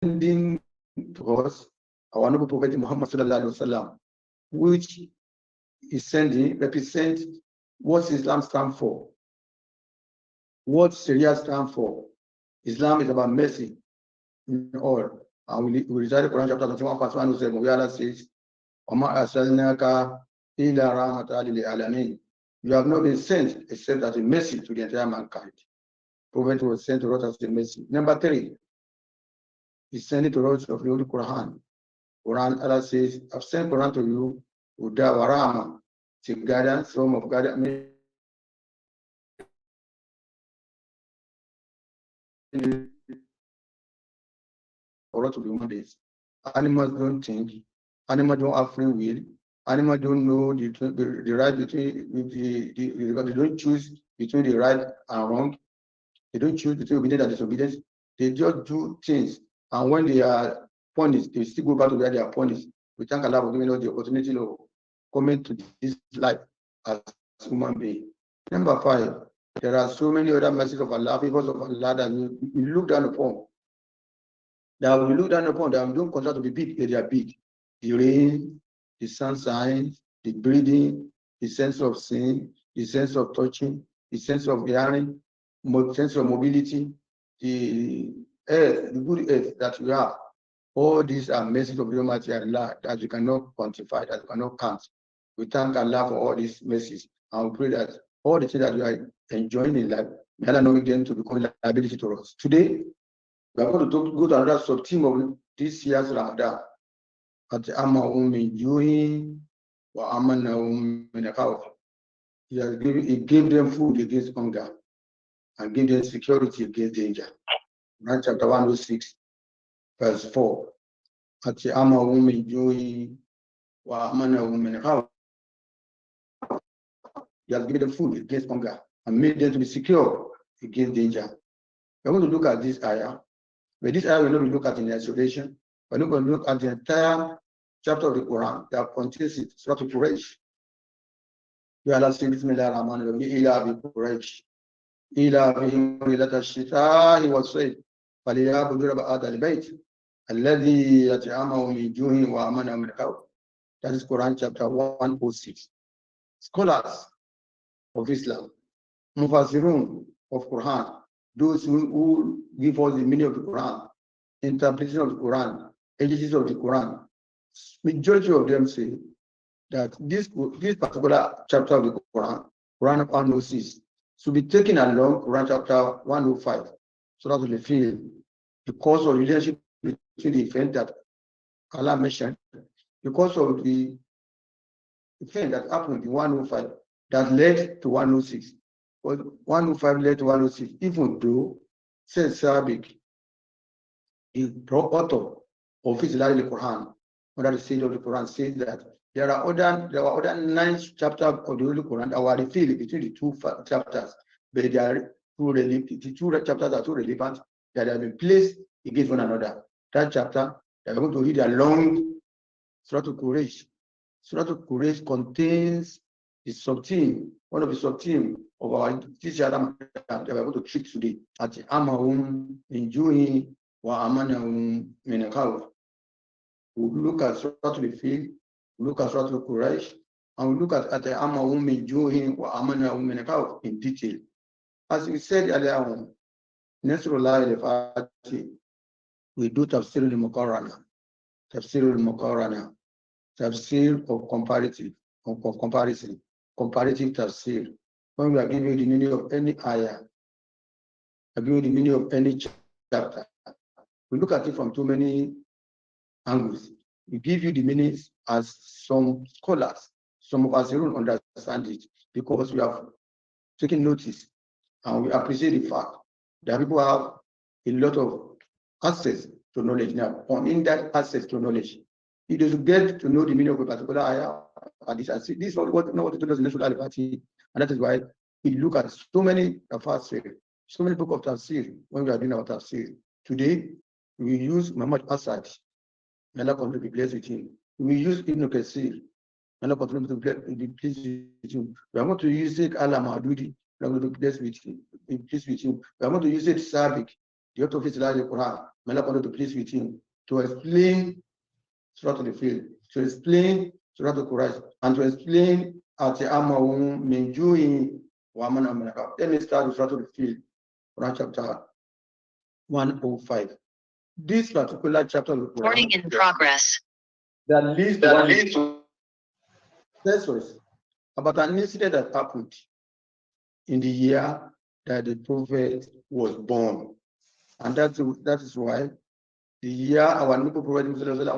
sending to us our noble Prophet Muhammad sallallahu alaihi wasallam, which is sending represent what Islam stands for, what Sharia stands for. Islam is about mercy in all. And we recite the Quran chapter 21, verse 107, where Allah says, وَمَا أَرْسَلْنَاكَ إِلَّا رَحْمَةً لِلْعَالَمِينَ. You have not been sent except as a mercy to the entire mankind. Prophet was sent to us as a mercy. Number 3, He's sending to us of the Holy Quran. Quran, Allah says, I've sent Quran to you, Huda wa Rahma, to guidance, form of guidance. For us to be one days. Animals don't think, animals don't have free will, animals don't know the right between they don't choose between the right and wrong, they don't choose between obedience and disobedience, they just do things, and when they are punished, they still go back to where they are punished. We thank Allah for giving us the opportunity to come into this life as human being. Number 5, there are so many other messages of Allah, favors of Allah that we look down upon. That we look down upon that we don't consider to be big, they are big. The rain, the sunshine, the breathing, the sense of seeing, the sense of touching, the sense of hearing, sense of mobility, the earth, the good earth that we have. All these are messages of humanity Allah that you cannot quantify, that you cannot count. We thank Allah for all these messages, and we pray that all the things that we are enjoying in life, may Allah not make them to become liability to us. Today, we are going to go to another sub-theme of this year's Ramadan. He gave them food against hunger and gave them security against danger. Quran chapter 106, verse 4. He has given them food against hunger and made them to be secure against danger. We are going to look at this ayah. But this ayah will not be looked at in isolation. We're not going to look at the entire chapter of the Quran that contains it, Surah Quraysh. Where Allah says, Bismillah ar-Rahman ar-Rahim, Ila bi Quraysh, Ila bihim rilata shita'i wa sayf, فَلْيَعْبُدُوا رَبَّ هَذَا الْبَيْتِ الَّذِي يَطْعَمَهُم مِّن جُوعٍ وَآمَنَهُم مِّنْ خَوْفٍ. That is Quran chapter 106. Scholars of Islam, Mufassirun of Quran, those who give us the meaning of the Quran, interpretation of the Quran, agencies of the Quran, majority of them say that this particular chapter of the Quran, Quran 106, should be taken along Quran chapter 105, so that we feel because of relationship between the event that Allah mentioned, because of the event that happened in 105 that led to 106. But 105 led to 106, even though says Arabic, the author of Islam, the Quran, under the stage of the Quran, says that there were other 9 chapters of the Holy Quran that were revealed between the 2 chapters, but they are the 2 chapters are too relevant that have been placed against one another. That chapter, they are going to read along Surah Quraysh. Surah Quraysh contains the sub-theme, one of the sub-theme of our teacher that we are going to treat today. At Amahum in Juhi wa Amanahum min Khawf. We look at Surah Al-Fil, we look at Surah Quraysh, and we look at Amahum min Juhi wa Amanahum min Khawf in detail. As we said earlier on, Nasrullah al-Fatih, we do tafsir al-Muqarrana, tafsir of comparison, comparative tafsir. When we are giving the meaning of any ayah, giving the meaning of any chapter, we look at it from too many angles. We give you the meanings as some scholars, some of us don't understand it because we have taken notice and we appreciate the fact that people have a lot of access to knowledge now, on in-depth access to knowledge. It is to get to know the meaning of a particular ayah. And this is what it does in Nasfat Ramadan, and that is why we look at so many tafsir, so many books of tafsir when we are doing our tafsir. Today, we use Muhammad Asad, may Allah continue to be blessed with him. We use Ibn Kathir, may Allah continue to be pleased with him. We are going to use it Allah Mahdoudi, may Allah be blessed with him. We are going to use it Sabiq, the author of the Quran, may Allah to please with him, to explain Surah al-Fil, to explain Surah al-Quraysh, and to explain Ati'amahum min ju'in wa man amana. Let me start with Surah al-Fil, Quran chapter 105. This particular chapter of the Quran, recording in progress. that leads to this was about an incident that happened in the year that the Prophet was born. And that is why the year our new Prophet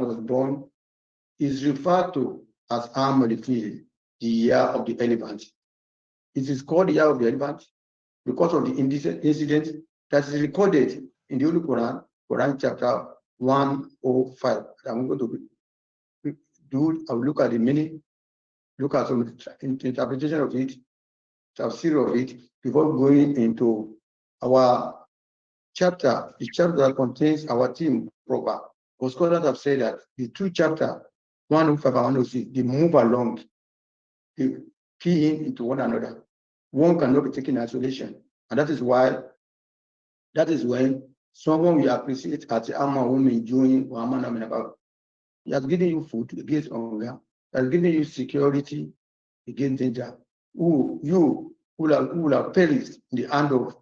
was born is referred to as Am al-Fil, the year of the elephant. It is called the year of the elephant because of the incident that is recorded in the Holy Quran, Quran chapter 105. I'm going to I'll look at the meaning, look at some interpretation of it, tafsir of it, before going into our chapter, the chapter that contains our theme proper. Because scholars have said that the two chapters, 105 and 106, they move along, they key in into one another. One cannot be taken in isolation. And that is when someone will appreciate at the Amma woman doing about. He has given you food against hunger, he has given you security against danger. You will have perished in the hand of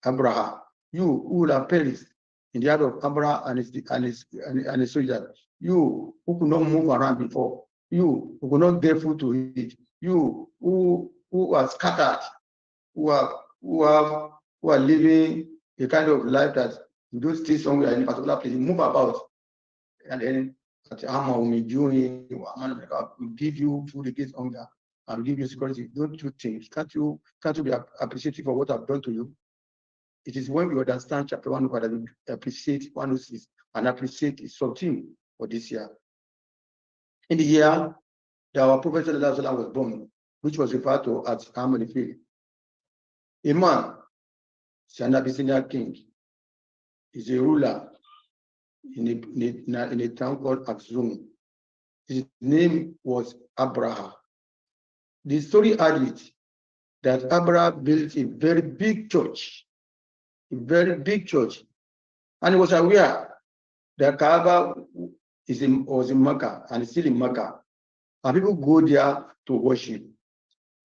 Abraham. You who will have perished in the hand of Abraham and his soldiers. You who could not move around before. You who could not get food to eat. You who are scattered, who are living a kind of life that you don't stay somewhere in a particular place. You move about, and then at the armor will give you food against hunger and give you security. Don't you think? Can't you be appreciative of what I've done to you? It is when you understand chapter 1 that you appreciate 106 and appreciate its something for this year. In the year that our Prophet was born, which was referred to as Am al-Fil, a man, an Abyssinian king, is a ruler in a town called Axum. His name was Abraham. The story had it that Abraham built a very big church, and he was aware that Kaaba was in Mecca and is still in Mecca, and people go there to worship.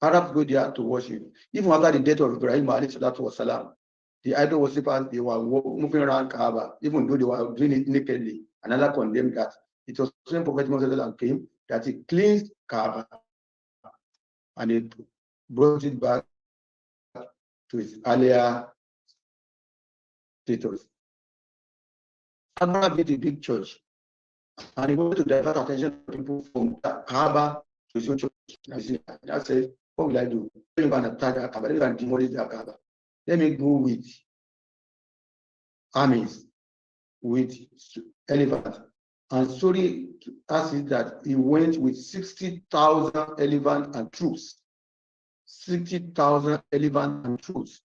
Arabs go there to worship. Even after the death of Ibrahim والسلام, the idol worshippers, they were moving around Kaaba, even though they were doing it nakedly. And Allah condemned that. It was when Prophet Muhammad came that he cleansed Kaaba and he brought it back to its earlier status. Abraham built a big church, and he wanted to divert attention of people from Kaaba to his own church. And I said, what will I do? Let me attack Kaaba. Let me demolish that Kaaba. Let me go with armies, with elephants. And story has it that he went with 60,000 elephants and troops. 60,000 elephants and troops.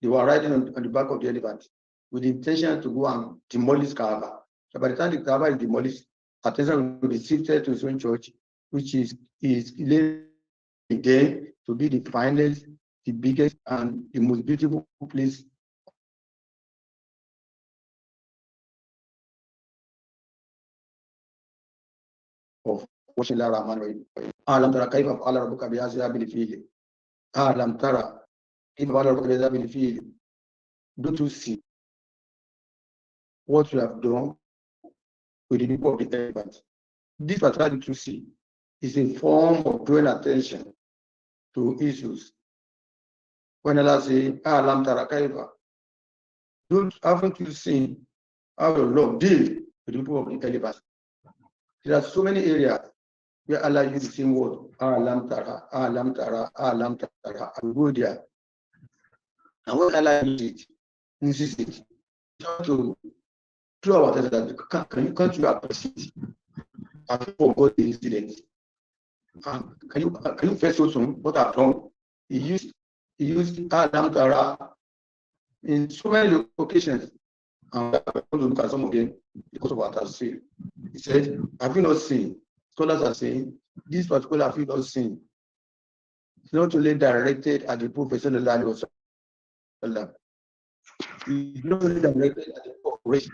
They were riding on the back of the elephant with the intention to go and demolish Kaaba. So by the time the Kaaba is demolished, attention will be shifted to his own church, which is there to be the finest, the biggest, and the most beautiful place of worship. Alam tara kaifa fa'ala rabbuka bi ashabil fil. Alam tara kaifa fa'ala rabbuka bi ashabil fil. Don't you see what you have done with the people of the elephant? This particular literacy is a form of drawing attention to issues. When Allah says, Alam tara kaifa, haven't you seen how your Lord deal with the people of the elephant? There are so many areas where Allah uses the same word, Alam tara, Alam tara, Alam tara. I will go there. And when Allah uses it, to throw our attention that can't you appreciate and forgot the incident? Can you first show some what I've done? He used Alam tara in so many occasions. And I'm going to look at some of them because of what I've seen. He said, have you not seen? Scholars are saying, this particular have you not seen? It's not only directed at the Prophet sallallahu alaihi wasallam. is not only directed at the Quraysh,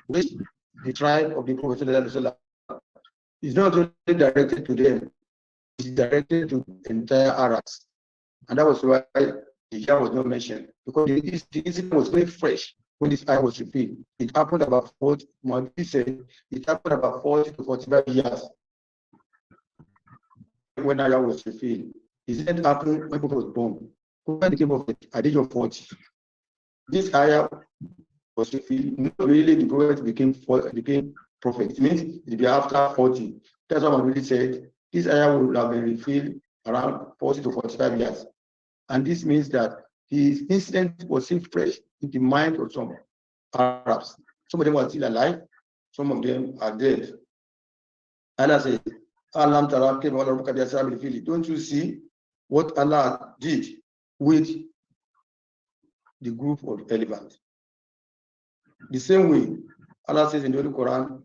the tribe of the Prophet ﷺ. It's not only directed to them, it's directed to the entire Arabs. And that was why the year was not mentioned, because the incident was very fresh when this ayah was revealed. It happened about 40, Muhammad said, it happened about 40 to 45 years when ayah was revealed. It didn't happen when Prophet was born. Prophet became prophet at the age of 40. This ayah was revealed, not really the Prophet became prophet. It means it will be after 40. That's what Muhammad said. This ayah would have been revealed around 40 to 45 years. And this means that his incident was still fresh in the mind of some Arabs. Some of them are still alive, some of them are dead. Allah says, don't you see what Allah did with the group of elephants? The same way, Allah says in the Holy Quran,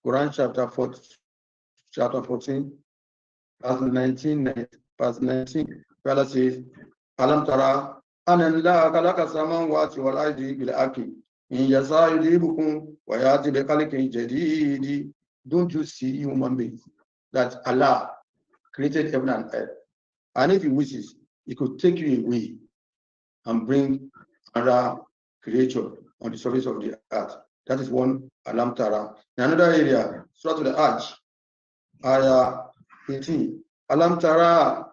Quran chapter 14, verse 19, Allah says, Alam tara anna khalaqa samawati wal ardi bil haqqi in yasha yudibukum wa yati bi khalqin jadid. Don't you see, human beings, that Allah created heaven and earth, and if He wishes, He could take you away and bring another creature on the surface of the earth. That is one Alam tara. In another area, Surah Al-Hajj, ayah 18, Alam tara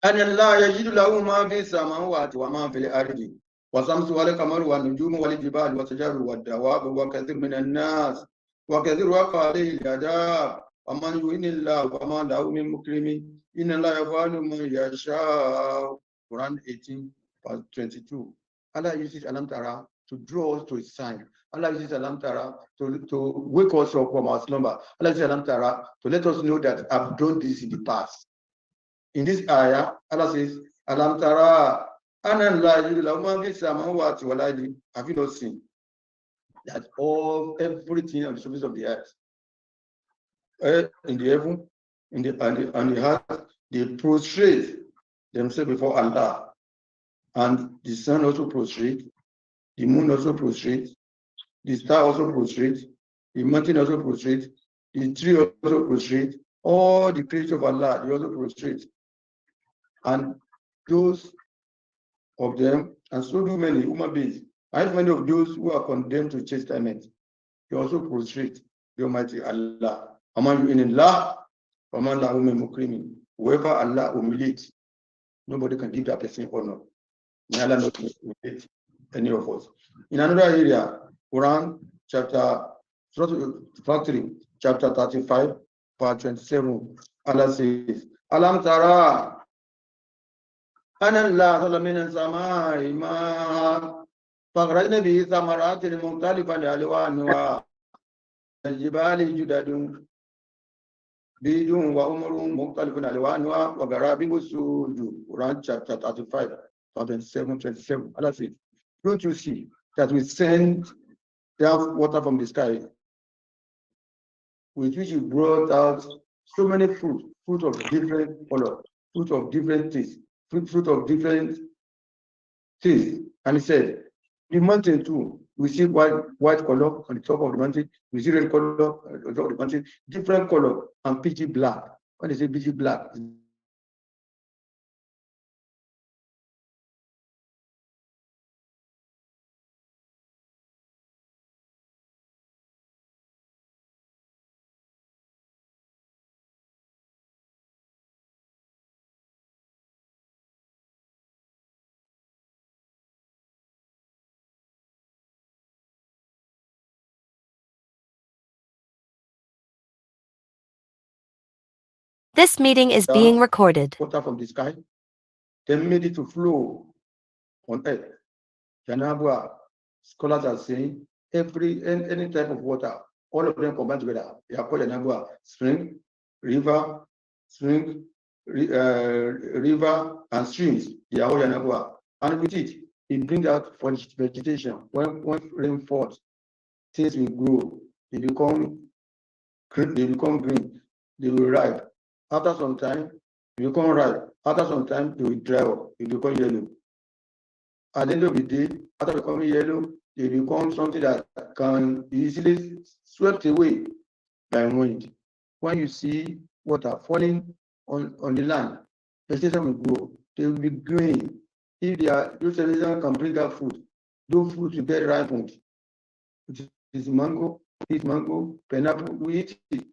أن الله يجد له ما في السماوات وما في الأرض والشمس والقمر والنجوم والجبال والشجر والدواب وكثير من الناس وكثير وقع عليه العذاب ومن يهن الله وما له من مكرم إن الله يفعل ما يشاء. Quran 18, verse 22. Allah uses Alam Tara to draw us to His sign. Allah uses Alam Tara to wake us up from our slumber. Allah uses Alam Tara to let us know that I've done this in the past. In this ayah, Allah says, Alam tara anna Allah yajidu lahu ma fi samawati wal ardi. Have you not seen that everything on the surface of the earth, in the heaven, on the earth, they prostrate themselves before Allah, and the sun also prostrate, the moon also prostrate, the star also prostrate, the mountain also prostrate, the tree also prostrate, all the creatures of Allah, they also prostrate. And those of them, and so do many human beings, and many of those who are condemned to chastisement, they also prostrate the Almighty Allah. Aman yu'inillah, aman lahu min mukrimin. Whoever Allah humiliates, nobody can give that person honor. May Allah not humiliate any of us. In another area, Quran chapter 35, verse 27, Allah says, Alam tara أن الله أنزل من السماء ماء فأخرجنا به ثمرات مختلفا ألوانها الجبال جدد بيض وحمر مختلف ألوانها وغرابيب السود. Quran chapter 35, 27. Allah says, don't you see that we send down water from the sky, with which you brought out so many fruit of different color, fruit of different taste, fruit of different things. And He said, the mountain too, we see white color on the top of the mountain, we see red color on the top of the mountain, different color, and pitchy black. When they say pitchy black, This meeting is being recorded. Water from the sky, then made it to flow on earth. Janabua, scholars are saying any type of water, all of them combined together, they are called Janabua. Spring, river, river and streams, they are all Janabua. And with it brings out for vegetation. When rain falls, things will grow. They become green. They will ripe. After some time, they become ripe. After some time, they will dry up. They become yellow. At the end of the day, after becoming yellow, they become something that can easily swept away by wind. When you see water falling on the land, vegetation will grow. They will be green. If those vegetation can bring out food, those fruits will get ripened. It is mango, pineapple, we eat it.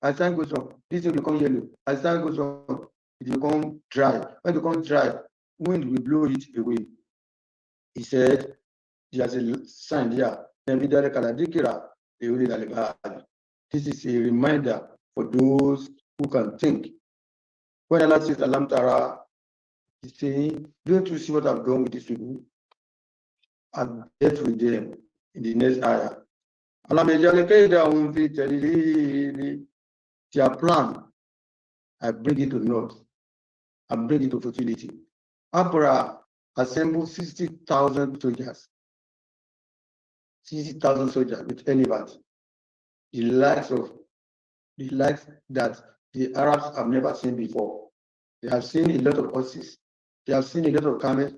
As time goes on, this will become yellow. As time goes on, it will become dry. When it becomes dry, wind will blow it away. He said, there's a sign here. This is a reminder for those who can think. When Allah says Alam Tara, he's saying, don't you see what I've done with these people? I've dealt with them in the next ayah. Their plan, I bring it to naught. I bring it to futility. Abraham assembled 60,000 soldiers. 60,000 soldiers with elephants. The likes that the Arabs have never seen before. They have seen a lot of horses. They have seen a lot of camels.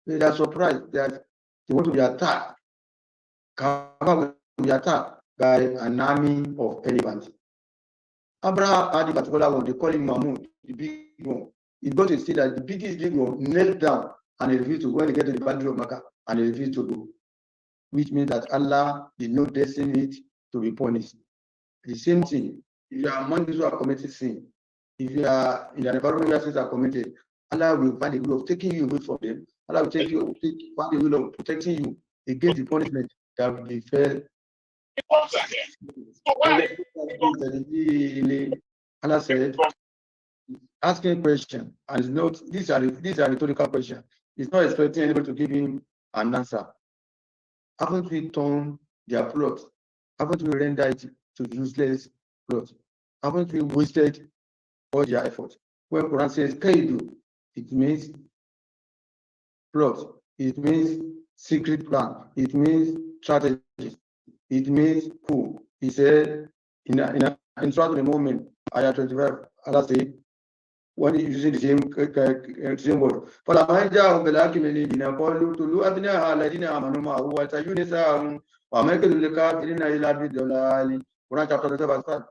They are surprised that they want to be attacked. Kaaba will be attacked by an army of elephants. Abraham had a particular one, they call him Mahmoud, the big one. He got to see that the biggest big one knelt down and he refused to go when he get to the boundary of Makkah and he refused to go. Which means that Allah did not destine it to be punished. The same thing, if you are among those who are committing sin, if you are in an environment where sins are committed, Allah will find a way of taking you away from them. Allah will find a way of protecting you against the punishment that will befell. Allah said, asking a question, and it's not, these are rhetorical questions. He's not expecting anybody to give him an answer. Haven't we turned their plot? Haven't we rendered it to useless plot? Haven't we wasted all their effort? When Quran says Kaidu, it means plot, it means secret plan, it means strategy, it means coup. He said in Surah Al-Mu'min, Ayah 25, Allah said, when using the same word. فَلَمَا جَاءَهُمْ بِالْحَقِّ مِنْ عِنْدِنَا قَالُوا اقْتُلُوا أَبْنَاءَ الَّذِينَ آمَنُوا مَعَهُ وَاقْتُلُوا نِسَاءَهُمْ وَمَا كَيْدُ الْكَافِرِينَ إِلَّا فِي ضَلَالٍ. Quran chapter 25.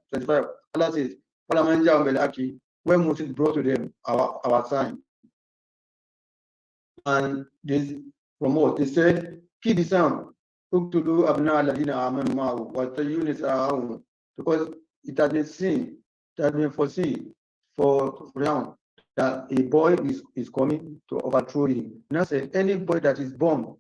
Allah says, فَلَمَا جَاءَهُم بِالْحَقِّ, when Moses brought to them our sign, and this from what they said, keep the sound. اقْتُلُوا أَبْنَاءَ الَّذِينَ آمَنُوا مَعَهُ وَاقْتُلُوا نِسَاءَهُم, because it has been seen, it has been foreseen for Firaun that a boy is coming to overthrow him. Now said, any boy that is born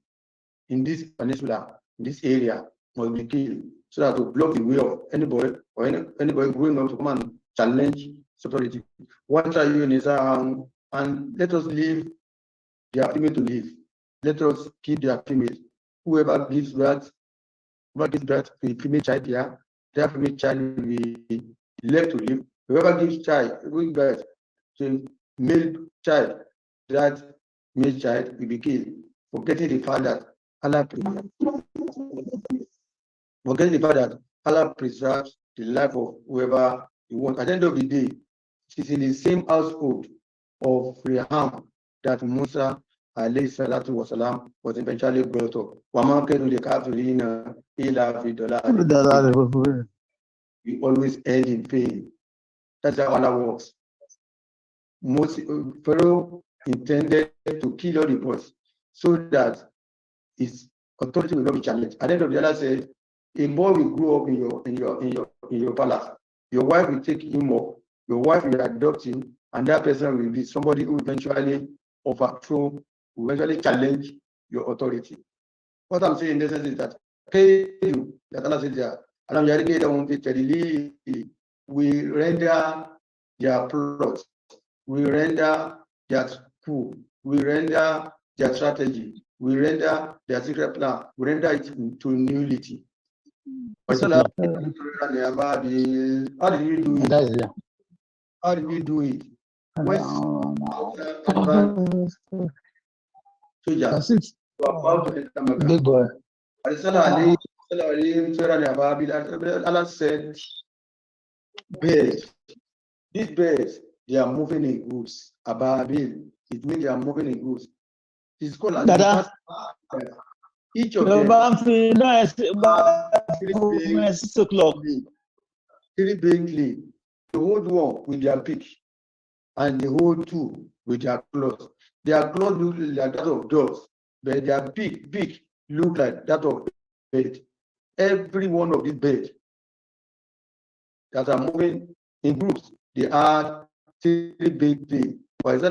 in this peninsula, in this area, must be killed, so that to block the way of any boy or anybody growing up to come and challenge authority. What are you in his and let us leave their female to live. Let us keep their female. Whoever gives birth to a female child here, their female child will be left to live. Whoever gives birth to a male child, that male child will be killed, forgetting the fact that Allah preserves the life of whoever he wants. At the end of the day, it is in the same household of Reham that Musa alayhi salatu wasalam was eventually brought up. We always end in pain. That's how Allah works. Pharaoh intended to kill all the boys so that his authority will not be challenged. At the end of the day, Allah said, a boy will grow up in your palace. Your wife will take him up. Your wife will adopt him, and that person will be somebody who eventually overthrow, who eventually challenge your authority. What I'm saying in this sense is that Allah said there, we render their plots, we render their coup, we render their strategy, we render their secret plan, we render it to nullity. How did we do it? How did we do it? Soldiers were about to enter Mecca. Allah said, birds, these birds, they are moving in groups. Ababil, it means they are moving in groups. The scholars, Dada. each of them, 6 o'clock. 3 big clay. The hold one with their pick, and the hold 2 with their claws. Their claws look like that of dogs, but their beak look like that of bird. Every one of these birds that are moving in groups, they are 3 big clay. This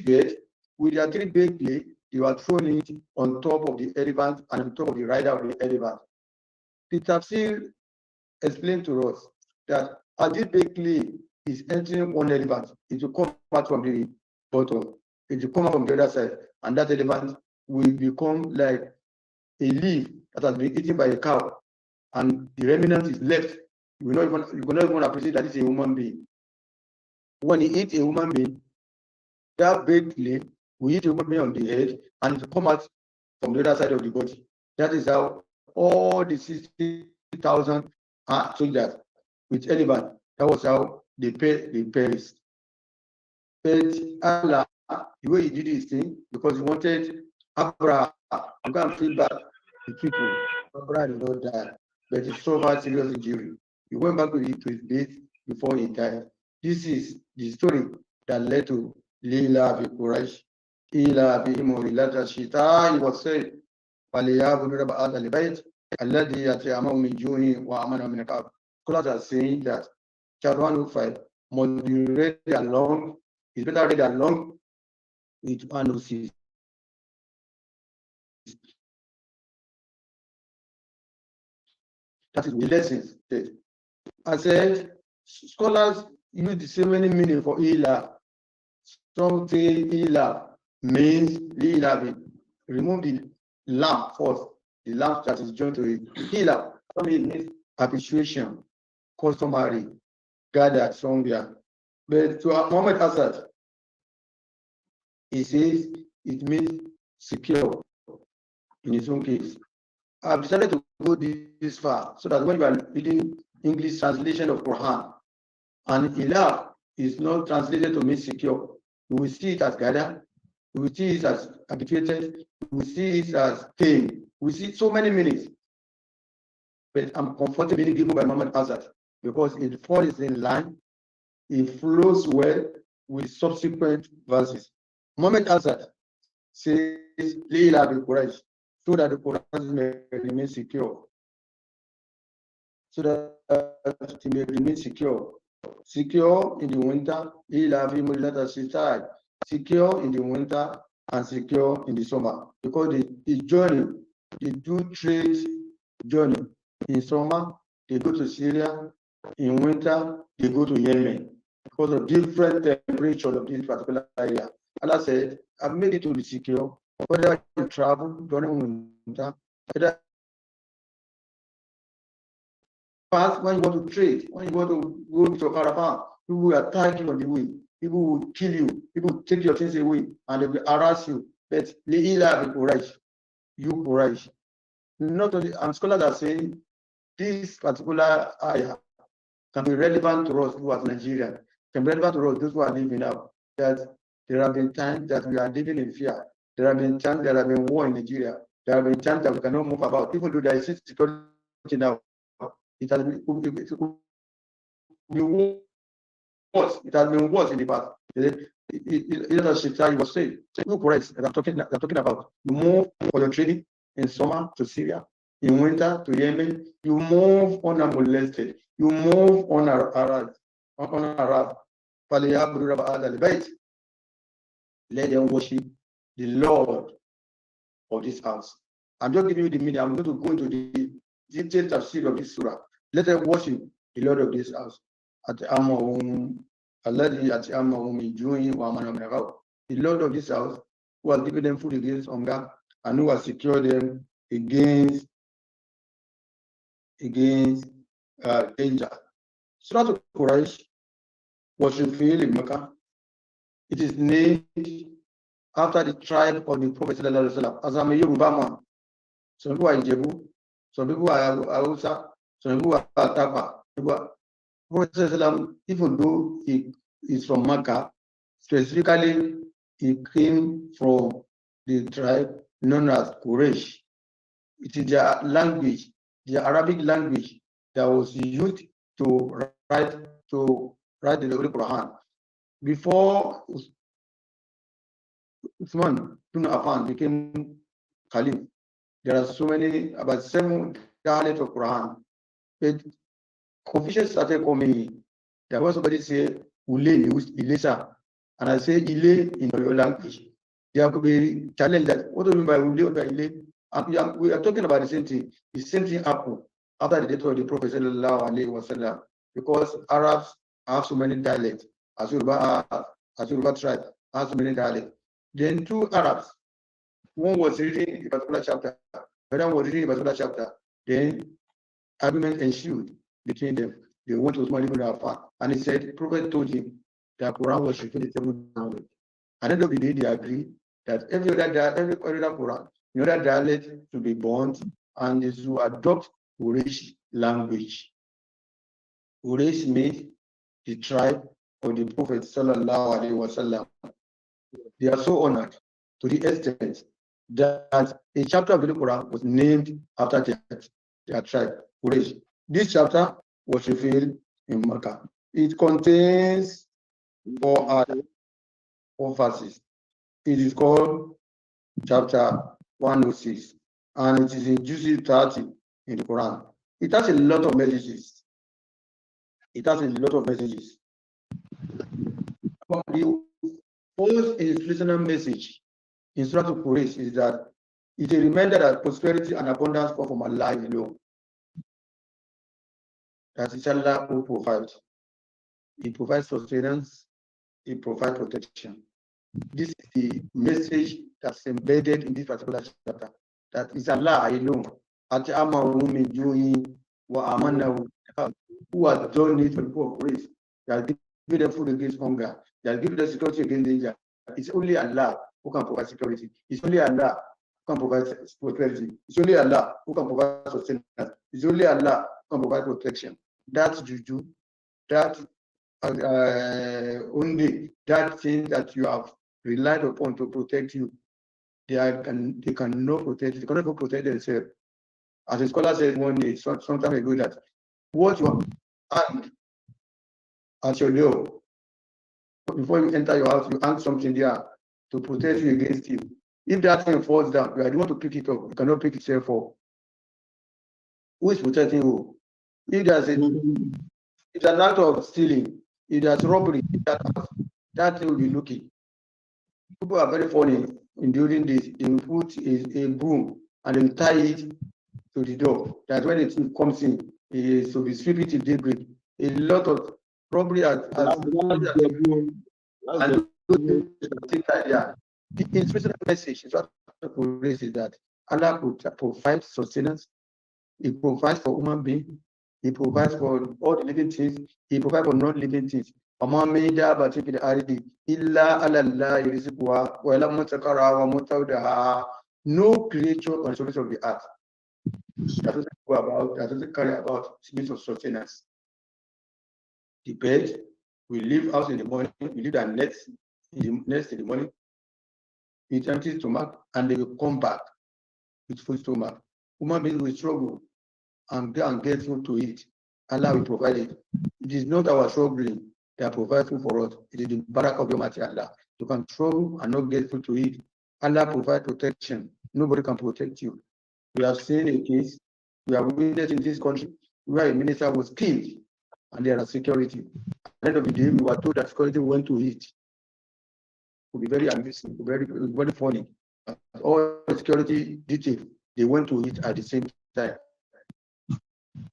bird, with their 3 big clay, you are throwing it on top of the elephant and on top of the rider of the elephant. The tafsir explained to us that as this big clay is entering one elephant, it will come out from the bottom, it will come out from the other side, and that elephant will become like a leaf that has been eaten by a cow, and the remnant is left. You will not even appreciate that it's a human being. When he eats a human being, that big clay will hit a human being on the head, and it will come out from the other side of the body. That is how all the 60,000 soldiers with elephant, that was how they perished. But Allah, the way he did his thing, because he wanted Abraham to go and feed back the people. Abraham did not die, but he suffered serious injury. He went back to his base before he died. This is the story that led to Lila bi Quraysh. Ila bi Murilata Shita, he was said, فَلْيَعْبُدُوا رَبَّ هَذَا الْبَيْتِ الَّذِي أَطْعَمَهُم مِّن جُوعٍ وَآمَنَهُم مِّنْ خَوْفٍ. Scholars are saying that chapter 105 must be read along. It's better read along with 106. That is the lessons. I said scholars use the same many meaning for Ila. Some say Ila means Ila. Remove the lamb first, the lamb that is joined to it. Ila means appreciation, customary, gathered somewhere. But to Muhammad Assad, he says it means secure in his own case. I've decided to go this far so that when you are reading English translation of Quran and Ilah is not translated to mean secure, you will see it as gather, you will see it as habituated, you will see it as tame, we see so many meanings. But I'm comfortably given by Muhammad Assad because it falls in line, it flows well with subsequent verses. Muhammad Assad says, Leila bi Quraysh, so that the Quran may remain secure. So that it may remain secure. Secure in the winter, secure in the winter and secure in the summer. Because the journey, they do trade journey. In summer, they go to Syria. In winter, they go to Yemen. Because of different temperatures of this particular area. Allah said, I've made it to be secure. Whether you travel during winter, whether when you want to trade, when you want to go to a caravan, people will attack you on the way, people will kill you, people will take your things away, and they will harass you. But Leila bi Quraysh, you Quraysh. Not only, and scholars are saying this particular ayah can be relevant to us who are Nigerian, can be relevant to us, those who are living now, that there have been times that we are living in fear. There have been times there have been war in Nigeria. There have been times that we cannot move about. Even though there is security now, it has been worse. It has been worse in the past. He was saying, no correct that I'm talking about. You move for your trading in summer to Syria, in winter to Yemen. You move unmolested. You move unharassed. Let them worship the Lord of this house. I'm just giving you the meaning. I'm going to go into the detailed tafsir of this surah. Let them worship the Lord of this house. The Lord of this house who has given them food against hunger and who has secured them against danger. Surah Quraysh was revealed in Mecca. It is named after the tribe of the Prophet as I'm a Yoruba man. Some people are Ijebu, some people are Hausa, some people are Tapa. Prophet, even though he is from Makkah, specifically he came from the tribe known as Quraysh. It is their language, the Arabic language, that was used to write the Holy Quran. Before Uthman ibn Affan became Caliph, there are so many, about 7 dialects of Quran. But confusion started coming. There was somebody say Ule used Ilesa, and I say Ile in your language. There could be challenge that what do you mean by Ule or by Ile? We are talking about the same thing. The same thing happened after the death of the Prophet sallallahu alaihi wasallam, because Arabs have so many dialects, as Yoruba tribe has so many dialects. Then 2 Arabs, one was reading a particular chapter, the other was reading a particular chapter. Then argument ensued between them. They went to Usman ibn Affan, and he said, the Prophet told him that Quran was written in 7 languages. At the end of the day, they agreed that every other Quran, in other dialect to be burnt, and is to adopt Quraysh language. Quraysh means the tribe of the Prophet sallallahu alaihi wasallam. They are so honored to the extent that a chapter of the Quran was named after their tribe, Quraysh. This chapter was revealed in Makkah. It contains 4 verses. It is called chapter 106, and it is in juicy 30 in the Quran. It has a lot of messages. But the first instructional message in Surah Al-Quraysh is that it's a reminder that prosperity and abundance come from Allah alone. That is Allah who provides. He provides sustenance, He provides protection. This is the message that's embedded in this particular chapter. That is Allah alone. Who has done it for the poor of grace. He has given them food against hunger. He has given them security against danger. It's only Allah who can provide security. It's only Allah who can provide prosperity. It's only Allah who can provide sustenance. It's only Allah who can provide protection. That's juju, that only that thing that you have relied upon to protect you, they cannot protect you. They cannot even protect themselves. As a scholar said one day, some time ago, that what you hang at your door, before you enter your house, you hang something there to protect you against you. If that thing falls down, you are the one to pick it up. You cannot pick itself up. Who is protecting you? If there's it's an act of stealing, if there's robbery, that thing will be looking. People are very funny in doing this. They will put a broom and they will tie it to the door. That when it comes in, it is to be sweeping till daybreak. A lot of robbery and things like that. The inspirational message is what is that Allah provides sustenance. He provides for human beings. He provides for all the living things. He provides for non-living things. No creature on the surface of the earth that doesn't go about, that doesn't carry about means of sustenance. The bird will leave out in the morning, we leave their nest in the morning, with empty stomach, and they will come back with full stomach. Human beings will struggle and get food to eat. Allah will provide it. It is not our struggling that provides food for us. It is the barak of Almighty Allah. You can struggle and not get food to eat. Allah provides protection. Nobody can protect you. We have seen a case, we have witnessed in this country where a minister was killed and there are security. At the end of the day, we were told that security went to eat. It would be very amusing, very funny. All security details, they went to eat at the same time.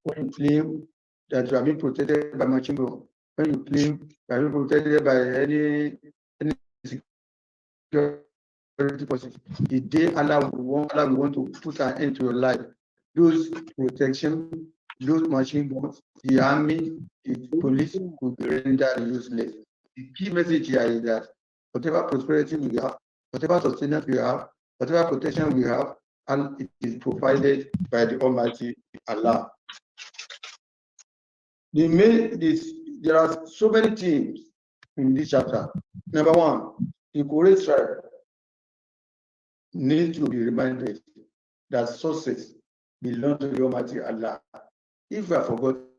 When you claim that you are being protected by machine gun, when you claim you are being protected by any security person, the day Allah will want to put an end to your life, those protection, those machine guns, the army, the police will be rendered useless. The key message here is that whatever prosperity we have, whatever sustenance we have, whatever protection we have, and it is provided by the Almighty Allah. There are so many themes in this chapter. Number one, the Quraysh tribe need to be reminded that success belongs to the Almighty Allah. If we are forgotten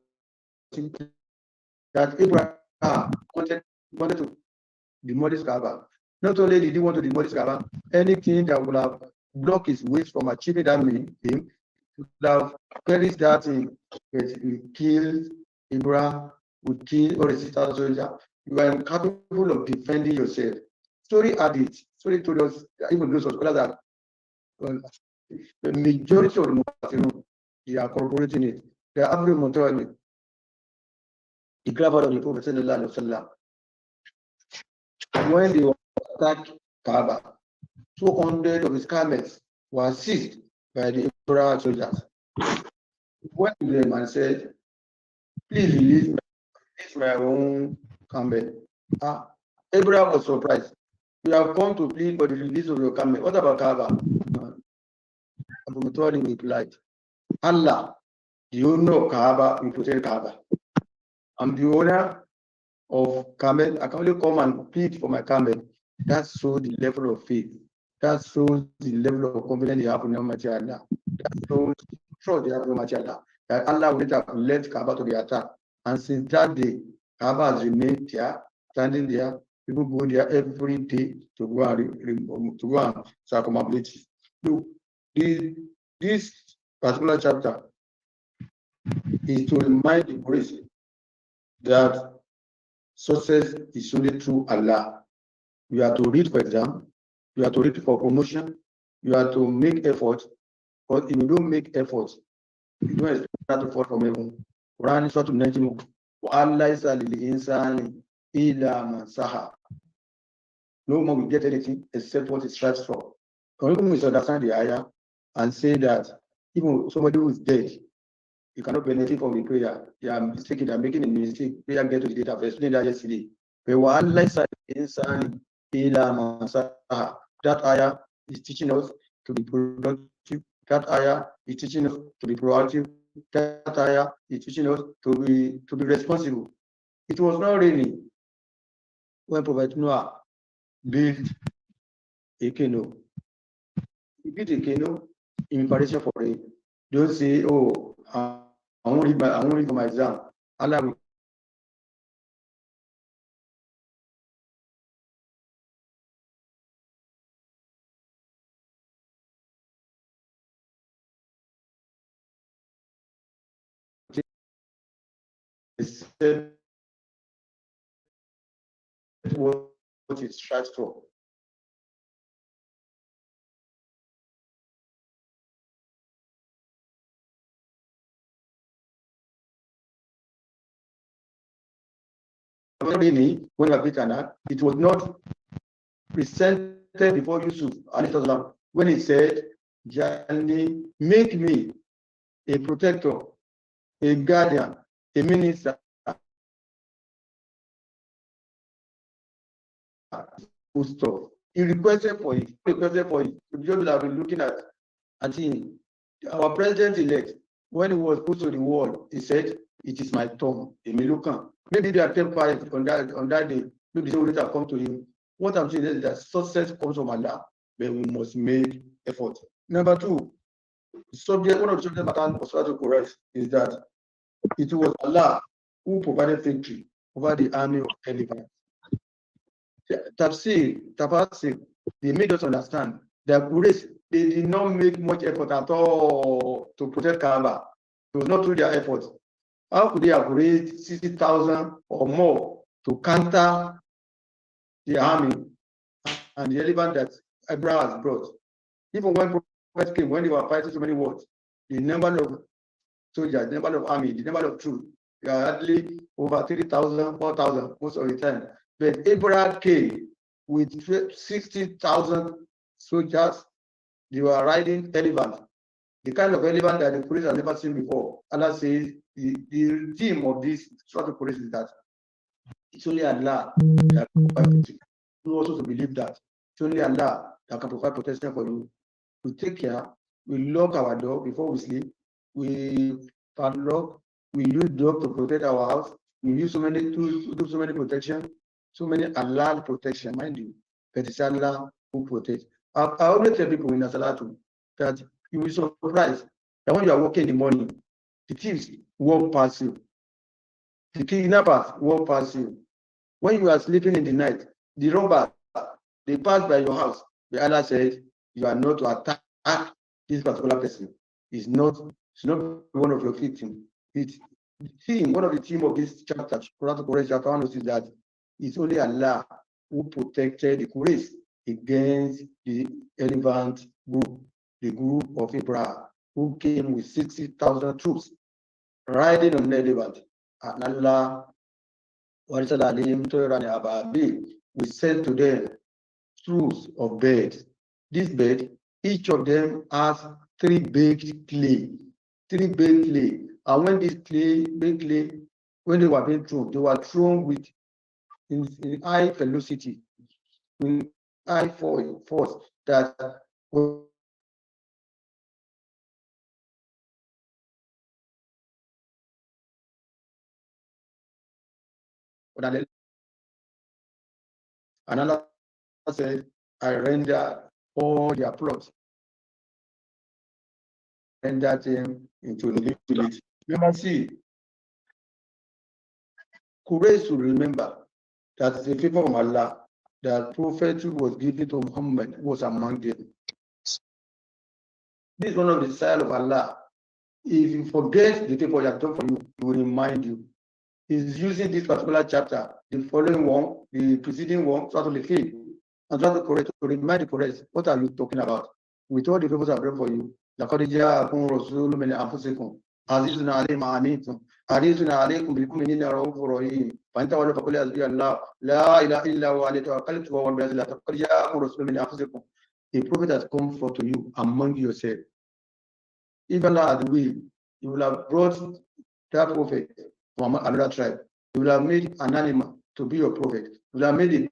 that Abraham wanted to demolish Kaaba, not only did he want to demolish Kaaba, anything that would have blocked his way from achieving that aim would have perished that thing. But we killed Abraham, we killed all the sisters soldiers. You are incapable of defending yourself. Story added, story told us, even those scholars that the majority of the Muslims, they are corroborating it. They are having monitoring it. The grandfather of the Prophet sallallahu alaihi wasallam, when they attacked Kaaba, 200 of his camels were seized by the Emperor soldiers. He went to them and said, please release my own camel. Abraham was surprised. You have come to plead for the release of your camel. What about Kaaba? Abu Mutalib replied, Allah, the owner of Kaaba, will protect Kaaba. I'm the owner of camel. I can only come and plead for my camel. That shows the level of faith. That shows the level of confidence they have in Almighty Allah. That shows the trust they have in Almighty Allah. That Allah will have led Kaaba to be attacked. And since that day, Kaaba has remained there, standing there. People go there every day to go and circumambulate it. Look, this particular chapter is to remind the grace that success is only through Allah. You have to read for exam, you have to read for promotion, you have to make effort. But if you don't make effort, you don't expect that to fall from heaven. Quran is to mention Allah is insani illa man saha. No one will get anything except what is strives for. Some people misunderstand the ayah and say that even somebody who is dead, you cannot benefit from the prayer. You are mistaken, you are making a mistake. Prayer get to the data. I've explained that yesterday. That ayah is teaching us to be productive. That ayah is teaching us to be proactive. That ayah is teaching us to be responsible. It was not raining when Prophet Noah built a canoe. He built a canoe in preparation for rain. Don't say, oh, I won't read for my exam. Allah will accept what it strives for. When we are Britannia, it was not presented before Yusuf when he said, Jani, make me a protector, a guardian, a minister. He requested for it. The job that I've been looking at him. Our president-elect, when he was put to the wall, he said, it is my turn. Maybe they are temporary on that day. Maybe they will later come to him. What I'm saying is that success comes from Allah, but we must make effort. Number two, one of the subject matter of Surah Al-Qur'an is that it was Allah who provided victory over the army of elephants. Tafsir, they made us understand that Quraysh, they did not make much effort at all to protect Kaaba. It was not through their efforts. How could they have raised 60,000 or more to counter the army and the elephant that Abraham has brought? Even when Prophet came, when they were fighting so many wars, the number of soldiers, the number of army, the number of troops, they are hardly over 3,000, 4,000 most of the time. But Abraham came with 60,000 soldiers. They were riding elephants, the kind of elephant that the police have never seen before. Allah says the theme of this sort of police is that it's only Allah that can provide protection. You also to believe that it's only Allah that can provide protection for you. We take care, we lock our door before we sleep, we padlock, We use dog to protect our house. We use so many tools to do so many protection, so many Allah protection, mind you. But it's Allah who protects. I always tell people in Asalatu that you will be surprised that when you are walking in the morning, the thieves walk past you. The kidnappers walk past you. When you are sleeping in the night, the robbers, they pass by your house. The Allah says you are not to attack this particular person. It's not one of your victims. It's one of the theme of this chapter, Quran chapter 1 is that it's only Allah who protected the Quraysh against the elephant group, the group of Abraham, who came with 60,000 troops riding on an elephant. And Allah we sent to them troops of birds. This bird, each of them has 3 baked clay. 3 baked clay. And when this baked clay, when they were being thrown, they were thrown with in high velocity, in high force that another said, I render all their plots, render them into the village. Remember, see, Quraysh to remember that the favor of Allah, that prophet was given to Muhammad was among them. This is one of the signs of Allah. If you forget the favor that done for you, he will remind you. He's using this particular chapter, the following one, the preceding one, Surah Al-Fil, and Surah Al-Quraysh to remind the Quraysh, what are you talking about? With all the favors I bring for you, لَقَدْ جَاءَكُمْ رَسُولٌ مِنْ أَنفُسِكُمْ عَزِيزٌ عَلَيْهِ مَا عَنِيتُمْ حَرِيصٌ عَلَيْكُمْ بِالْمُؤْمِنِينَ رَءُوفٌ رَحِيمٌ فَإِنْ تَوَلَّوْا فَقُلْ حَسْبِيَ اللَّهُ لَا إِلَهَ إِلَّا هُوَ عَلَيْهِ تَوَكَّلْتُ وَهُوَ رَبُّ الْعَرْشِ الْعَظِيمُ لَقَدْ جَاءَكُمْ رَسُولٌ مِنْ أَنفُسِكُمْ. A prophet has come forth to you among yourself. If Allah had will, he will have brought that prophet from another tribe. He will have made an animal to be your prophet. He will have made a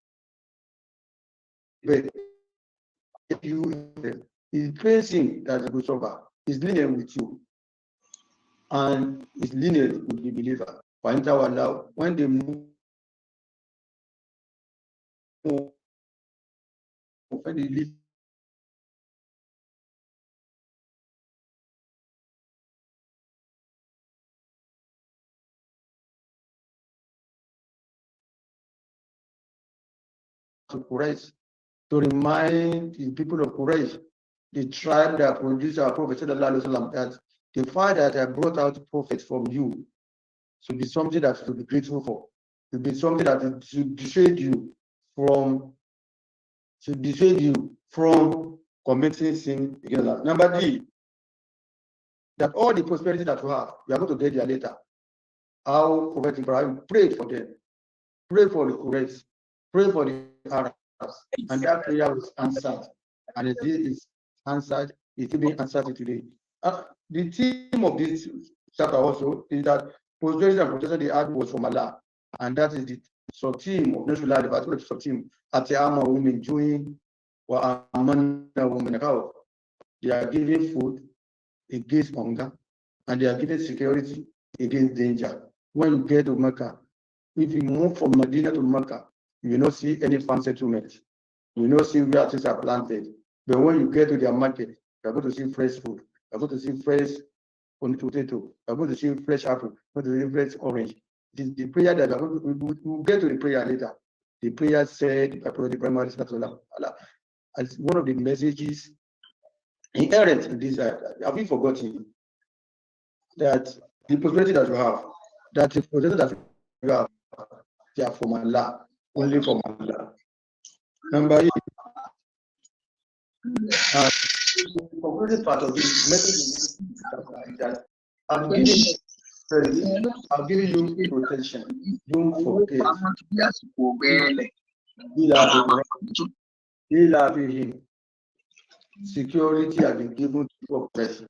bird. If you is praising that the good suffer, is lenient with you, and is lenient with the believer. When they move, when they leave to Quraysh, to remind the people of Quraysh, the tribe that produced our Prophet that the fact that I brought out prophets from you should be something that should be grateful for. Should be something that should dissuade you from committing sin against Allah. Number 3, that all the prosperity that you have, we are going to get there later. How Prophet Ibrahim prayed for them, pray for the Quraysh, pray for the Arabs, and that prayer was answered. And it is answered, it's being answered today. The theme of this chapter also is that prosperity and protection they had was from Allah, and that is the sub-theme of Nasrullah, the particular sub-theme at the armor women doing what women how they are giving food against hunger, and they are giving security against danger. When you get to Mecca, if you move from Medina to Mecca, you will not see any farm settlement. You will not see where things are planted. But when you get to their market, you are going to see fresh food. You are going to see fresh potato. You are going to see fresh apple. You are going to see fresh orange. It is the prayer that we will get to the prayer later. The prayer said by Prophet Ibrahim as one of the messages inherent in this. Have you forgotten that the prosperity that you have, that the prosperity that you have, they are from Allah, only from Allah. Number 8, the concluding part of this message is that I'm giving you protection. Don't forget. Security has been given to a person.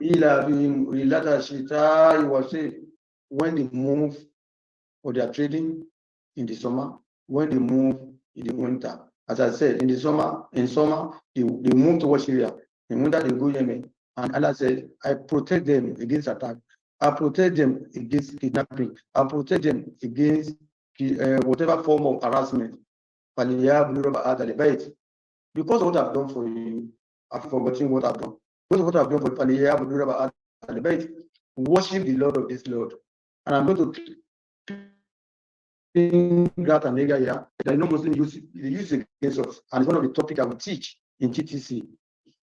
He was saying when they move for their trading in the summer, when they move in the winter. As I said, in summer, they move towards Syria. In winter, they go Yemen. And Allah said, I protect them against attack. and protect them against kidnapping, and protect them against whatever form of harassment. Because of what I've done for you, I've forgotten what I've done. Because of what I've done for you, worship the Lord of this Lord. And I'm going to bring that and here that no Muslim use against us. And it's one of the topics I will teach in TTC.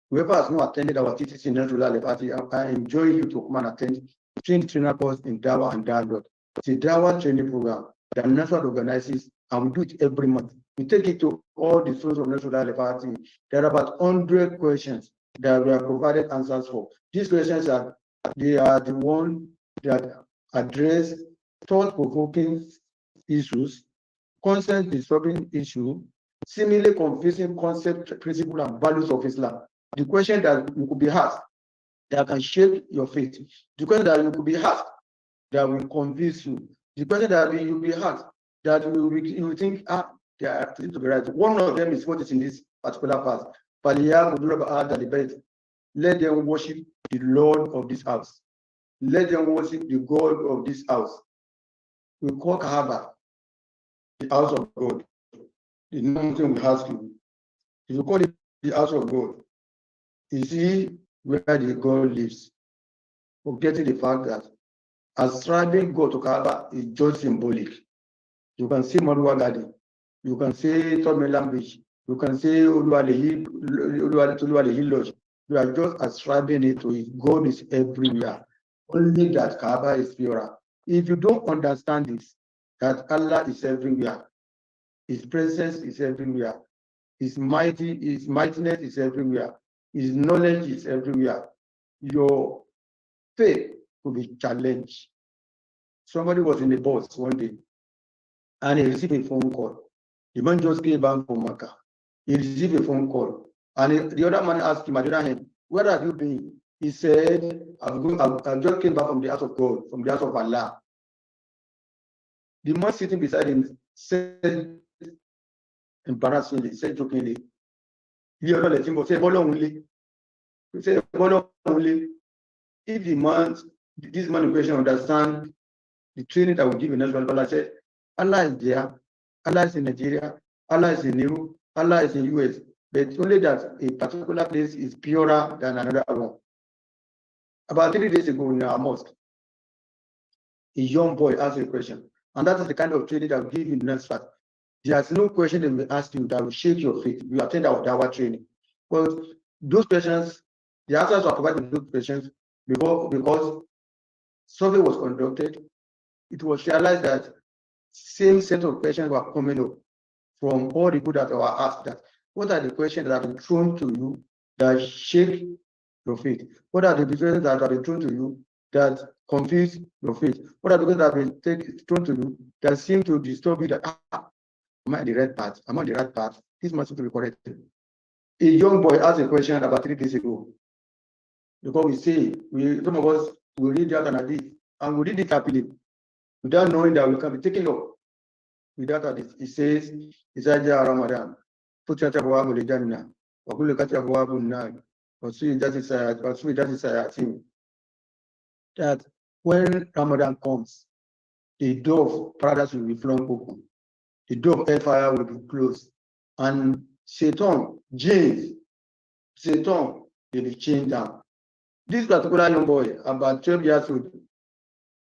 Whoever has not attended our TTC Natural Party, I enjoy you to come and attend trainer course in Dawa and Dialogue. It's a Dawa training program that Nasfat organizes, and we do it every month. We take it to all the schools of Natural Party. There are about 100 questions that we have provided answers for. These questions are the one that address thought-provoking issues, concept disturbing issue, seemingly confusing concept, principle, and values of Islam. The question that you could be asked that can shake your faith. The question that you could be asked that will convince you. The question that you will be asked that you will think, they are to be right. One of them is what is in this particular part. Let them worship the Lord of this house. Let them worship the God of this house. We call Kaaba the house of God. The nothing we ask you. If you call it the house of God, is he where the God lives? Forgetting the fact that ascribing God to Kaaba is just symbolic. You can say Marwa Garden, you can say Tome language, you can say Uluwalehi Lodge. You are just ascribing it to it. God is everywhere. Only that Kaaba is purer. If you don't understand this, that Allah is everywhere, His presence is everywhere, His mightiness is everywhere, His knowledge is everywhere, your faith will be challenged. Somebody was in the bus one day and he received a phone call. The man just came back from Makkah. He received a phone call. And the other man asked him, where have you been? He said, I've just came back from the house of God, from the house of Allah. The man sitting beside him said, embarrassingly, said jokingly, if this man in question understand the training that we give in National Allah said, Allah is there, Allah is in Nigeria, Allah is in Europe, Allah is in US, but only that a particular place is purer than another one. About 3 days ago in our mosque, a young boy asked a question, and that is the kind of training that we give in Nasfat. There's no question that we ask you that will shake your faith. You attend our training. But those questions, the answers are provided in those questions because survey was conducted. It was realized that same set of questions were coming up from all the people that were asked. That what are the questions that have been thrown to you that shake your faith? What are the questions that have been thrown to you that confuse your faith? What are the questions that have been thrown to you that seem to disturb you? That am I on the right path? Am I on the right path? This must be corrected. A young boy asked a question about 3 days ago. Because we say, some of us will read that and hadith, and we read it happily, without knowing that we can be taken up with that hadith. It says, Isaja Ramadan, Puchata Wabu Janna, Wakulakata Wabu Nag, or Sui Sayatim. That when Ramadan comes, the door of paradise will be flung open, the door of hellfire will be closed, and Satan, will be chained down. This particular young boy, about 12 years old,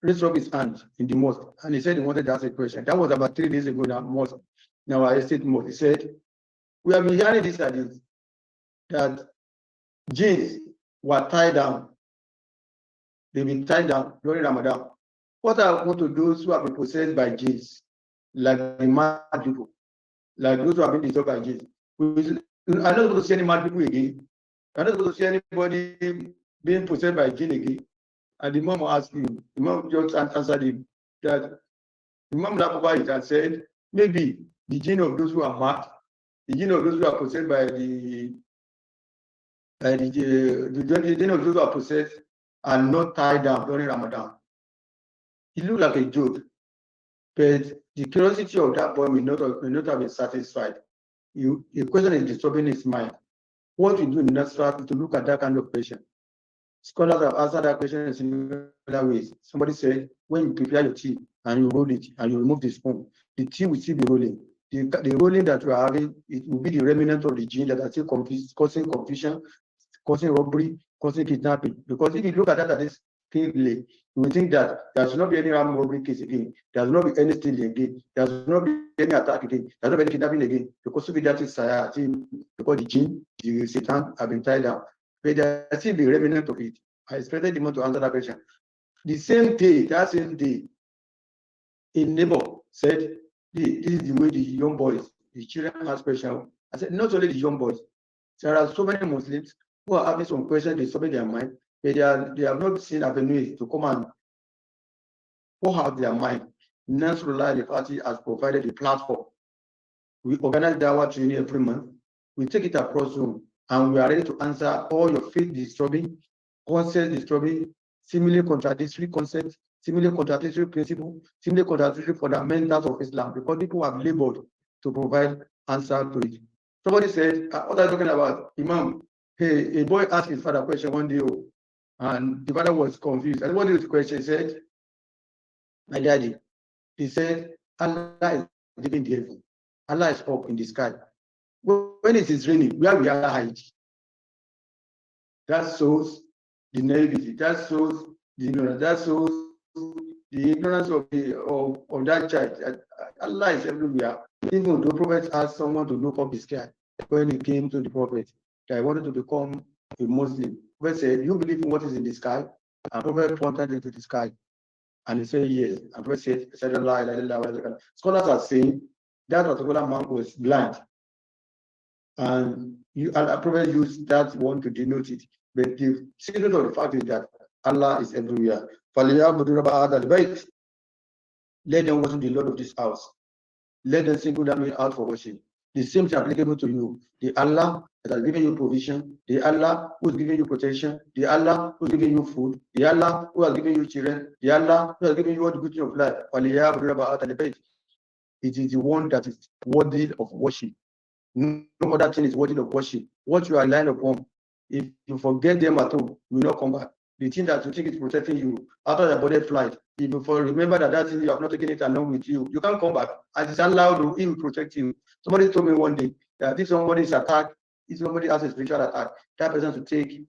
raised up his hand in the mosque and he said he wanted to ask a question. That was about 3 days ago in our mosque, in our estate mosque. He said, we have been hearing this hadith that jinns were tied down. They've been tied down during Ramadan. What happened to those who have been possessed by jinns, like the mad people, like those who have been disturbed by jinns? I'm not going to see any mad people again. I'm not going to see anybody being possessed by jinn again. And the mom asked him, the mom just answered him that the mom laughed it and said, maybe the jinn of those who are mad, the jinn of those who are possessed by the jinn of those who are possessed are not tied down during Ramadan. It looked like a joke, but the curiosity of that boy may not have been satisfied. The question is disturbing his mind. What we do in Nasfat is to look at that kind of question. Scholars have answered that question in similar ways. Somebody said, when you prepare your tea and you roll it and you remove the spoon, the tea will still be rolling. The rolling that you are having, it will be the remnant of the gene that are still causing confusion, causing robbery, causing kidnapping. Because if you look at that this clearly, you will think that there should not be any armed robbery case again. There should not be any stealing again. There should not be any attack again. There should not be any kidnapping again. Because of that is because the gene, the Satan have been tied down. But there still be remnant of it. I expected him to answer that question. The same day, that same day, a neighbor said, this is the way the young boys, the children are special. I said, not only the young boys, there are so many Muslims who are having some questions, they submit their mind, but they have not seen avenues to come and pour out their mind. Nasrullah Party has provided a platform. We organize Dawah training every month. We take it across Zoom, and we are ready to answer all your faith disturbing, concept disturbing, seemingly contradictory concepts, seemingly contradictory principles, seemingly contradictory fundamentals of Islam, because people have labored to provide answer to it. Somebody said, what are you talking about? Imam, hey, a boy asked his father a question one day, and the father was confused. And what is the question? He said, my daddy, he said, Allah is living the heaven. Allah is up in the sky. When it is raining, where we are hide. That shows the naivety. That shows the ignorance. That shows the ignorance of that child. Allah is everywhere. Even the prophet asked someone to look up the sky when he came to the prophet that he wanted to become a Muslim. The prophet said, "You believe in what is in the sky?" And the prophet pointed into the sky. And he said, yes. And the prophet said, Allah. Scholars are saying that particular man was blind. And the prophet used that one to denote it. But the secret of the fact is that Allah is everywhere. Let them worship the Lord of this house. Let them single them out for worship. The same is applicable to you. The Allah that has given you provision, the Allah who is giving you protection, the Allah who is giving you food, the Allah who has given you children, the Allah who has given you all the beauty of life. It is the one that is worthy of worship. No other thing is worthy of worship. What you are relying upon, if you forget them at home, you will not come back. The thing that you think is protecting you after your body flight, if you remember that thing you have not taken it along with you, you can't come back. As it's allowed, it will protect you. Somebody told me one day that if somebody is attacked, if somebody has a spiritual attack, that person to take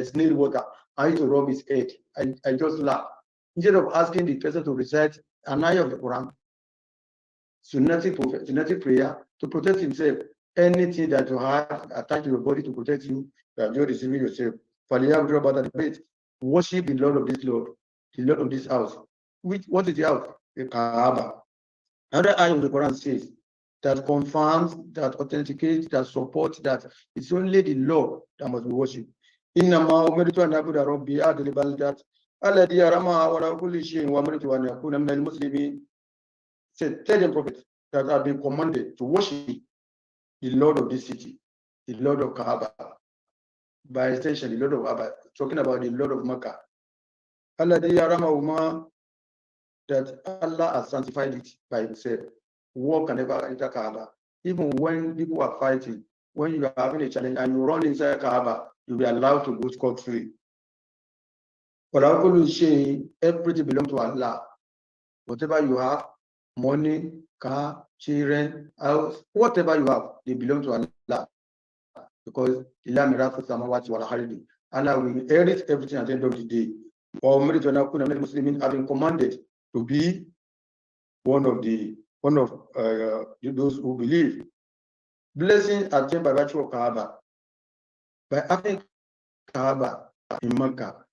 snail water and to rub his head. I just laugh. Instead of asking the person to recite an ayah of the Quran, sunnatic prayer to protect himself. Anything that you have attached to your body to protect you, you are just deceiving yourself. Worship the Lord of this Lord, the Lord of this house. What is the house? The Kaaba. Another ayah of the Quran says that confirms, that authenticates, that supports that it's only the Lord that must be worshipped. إنما أمرت أن أعبد ربي هذه البلدة الذي حرمها وله كل شيء وأمرت أن أكون من المسلمين. Said, tell them, prophet, that I've been commanded to worship the Lord of this city, the Lord of Kaaba. By extension, the Lord of Abba, talking about the Lord of Makkah. That Allah has sanctified it by himself. War can never enter Kaaba. Even when people are fighting, when you are having a challenge and you run inside Kaaba, you'll be allowed to go scot-free. But everything belongs to Allah. Whatever you have, money, car, children, house, whatever you have, they belong to Allah. Because Allah will inherit everything at the end of the day. Have been commanded to be one of those who believe. Blessings attained by virtue of Kaaba. By having Kaaba in Makkah,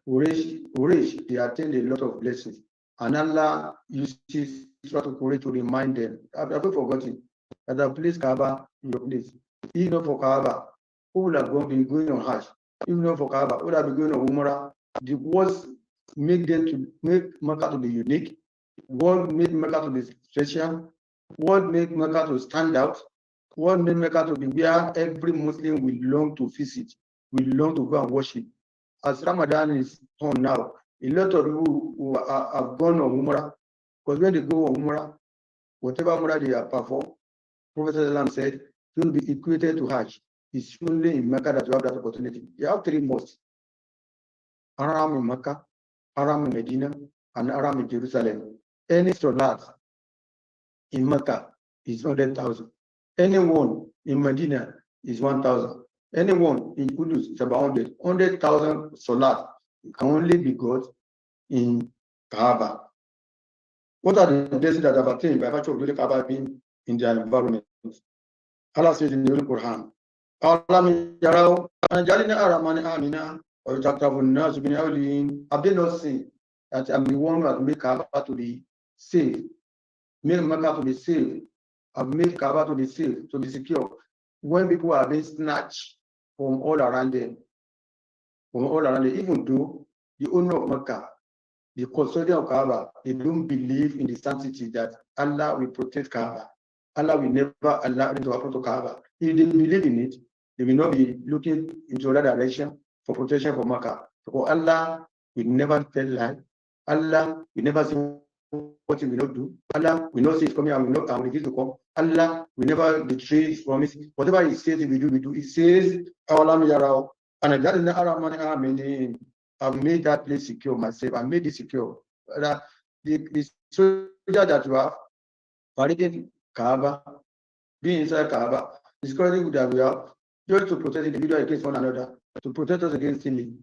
Quraysh, they attained a lot of blessings. And Allah uses Quraysh to remind them. I've forgotten that I placed Kaaba in your place. If not for Kaaba, who would have been going on Hajj? If not for Kaaba, who would have been going on Umrah? The words make Makkah to be unique. What made Makkah to be special? What made Makkah to stand out? What made Makkah to be where every Muslim will long to visit, will long to go and worship? As Ramadan is on now, a lot of people who have gone on Umrah, because when they go on Umrah, whatever Umrah they have performed, Prophet said, will be equated to Hajj. It's only in Mecca that you have that opportunity. You have 3 mosques. haram in Mecca, haram in Medina, and haram in Jerusalem. Any salat in Mecca is 100,000. Anyone in Medina is 1,000. Anyone in Kudus is about 100. 100,000 salat can only be got in Kaaba. What are the blessings that have attained by virtue of the Kaaba being in their environment? Allah says in the Holy Quran, have they not seen that I'm the one who has made Kaaba to be safe, made Mecca to be safe, I've made Kaaba to be safe, to be secure, when people are being snatched from all around them, even though the owner of Mecca, the custodian of Kaaba, they don't believe in the sanctity that Allah will protect Kaaba. Allah will never allow them to happen to Kaaba. If they believe in it, they will not be looking into another direction for protection from Mecca. So Allah will never tell lie. Allah will never say what he will not do. Allah will not say it's coming and will not refuse to come. Allah will never betray his promise. Whatever he says he will do, we do. He says, I've made that place secure myself. I made it secure. The soldier that you have, parading Kaaba, being inside Kaaba, the security that we have, just to protect the individual against one another, to protect us against stealing,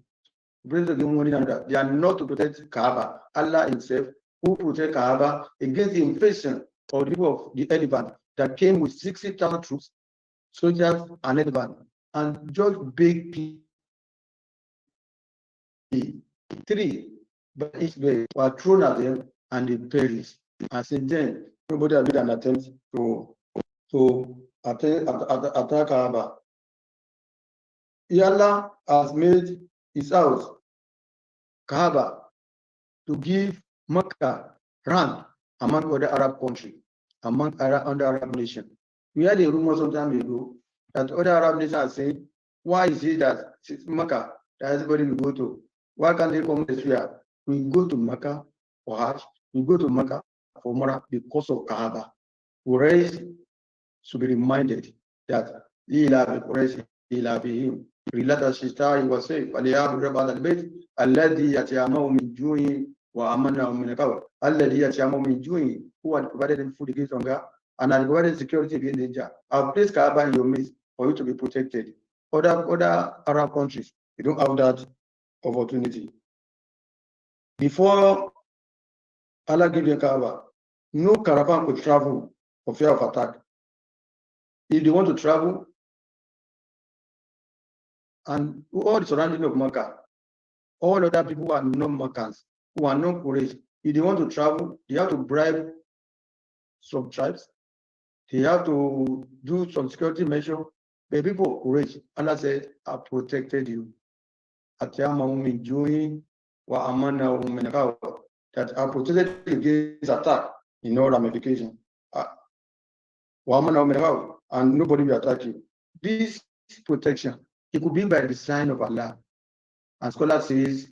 to protect us against one another. They are not to protect Kaaba. Allah himself, who protect Kaaba against the invasion of the people of the elephant that came with 60,000 troops, soldiers, and elephant, and just big people. 3 by each way were thrown at them and they perished. And since then, nobody has made an attempt to attack Kaaba. Allah has made his house, Kaaba, to give Mecca rank among other Arab countries, among other Arab nations. We had a rumor some time ago that other Arab nations are saying, why is it that it's Mecca that everybody will go to? Why can't they come this year? We go to Mecca for Hajj, we go to Mecca for Umrah because of Kaaba. Quraysh should be reminded that رِلَّةَ الشِّتَاءِ وَالصَّيْفِ فَلْيَعْبُدْ رَبَّ هَذَا الْبَيْتِ الَّذِي يَطْعَمَهُم مِّن جُوعٍ وَآمَنَهُم مِّنْ خَوْفٍ الَّذِي يَطْعَمَهُم مِّن جُوعٍ, who had provided them food against hunger and had provided security against danger. I've placed Kaaba in your midst for you to be protected. Other Arab countries, they don't have that opportunity. Before Allah gave them Kaaba, no caravan could travel for fear of attack. If they want to travel, and all the surrounding of Makkah, all other people who are non-Makkans, who are non-Quraysh, if they want to travel, they have to bribe some tribes. They have to do some security measure. The people of Quraysh, Allah said, I protected you. That I protected against attack in no ramification. And nobody will attack you. This protection, it could be by the sign of Allah. And scholars say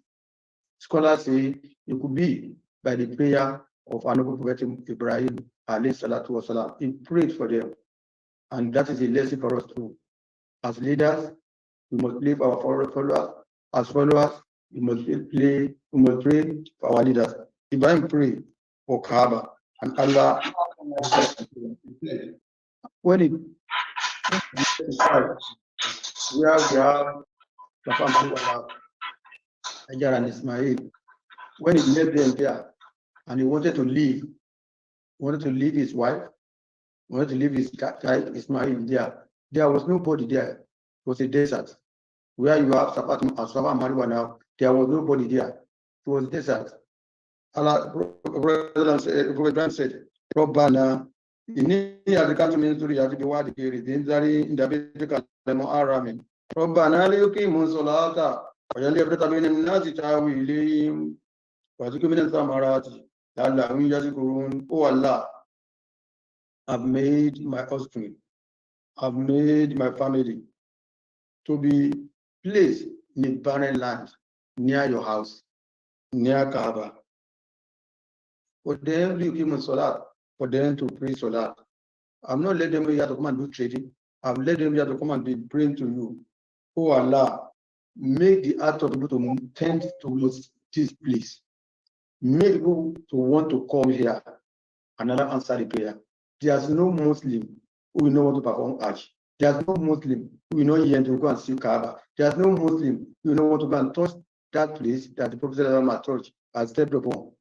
it could be by the prayer of Honorable Prophet Ibrahim alayhi salatu wasalam. He prayed for them. And that is a lesson for us too. As leaders, we must live our followers. As followers, we must pray for our leaders. Ibrahim prayed for Kaaba, and Allah, when it we have Hajar and Ismail, when he left them there and he wanted to leave his wife, wanted to leave his child Ismail there was nobody there. It was a desert. Where you have Safa and Marwa now, there was nobody there. It was desert. Allah, Prophet said, Rabbana, inni adkantu min zurriyyati biwadin ghairi dhin zar'in inda baytika al-muharram. Rabbana liyuqimu salata wa yaliyabta bainal nasi ta'wi ilayhim wa zikru min al-thamarati la'allahum yashkurun. Oh Allah, I've made my offspring, I've made my family to be placed in a barren land near your house, near Kaaba. For them to give salat, for them to pray salat. I'm not letting them here to come and do trading. I've let them here to come and be praying to you. Oh Allah, make the heart of people to tend towards this place. Make people to want to come here and never answer the prayer. There's no Muslim who will not want to perform Hajj. There's no Muslim who will not yearn to go and see Kaaba. There's no Muslim who will not want to go and touch that place that the Prophet touched has stepped upon.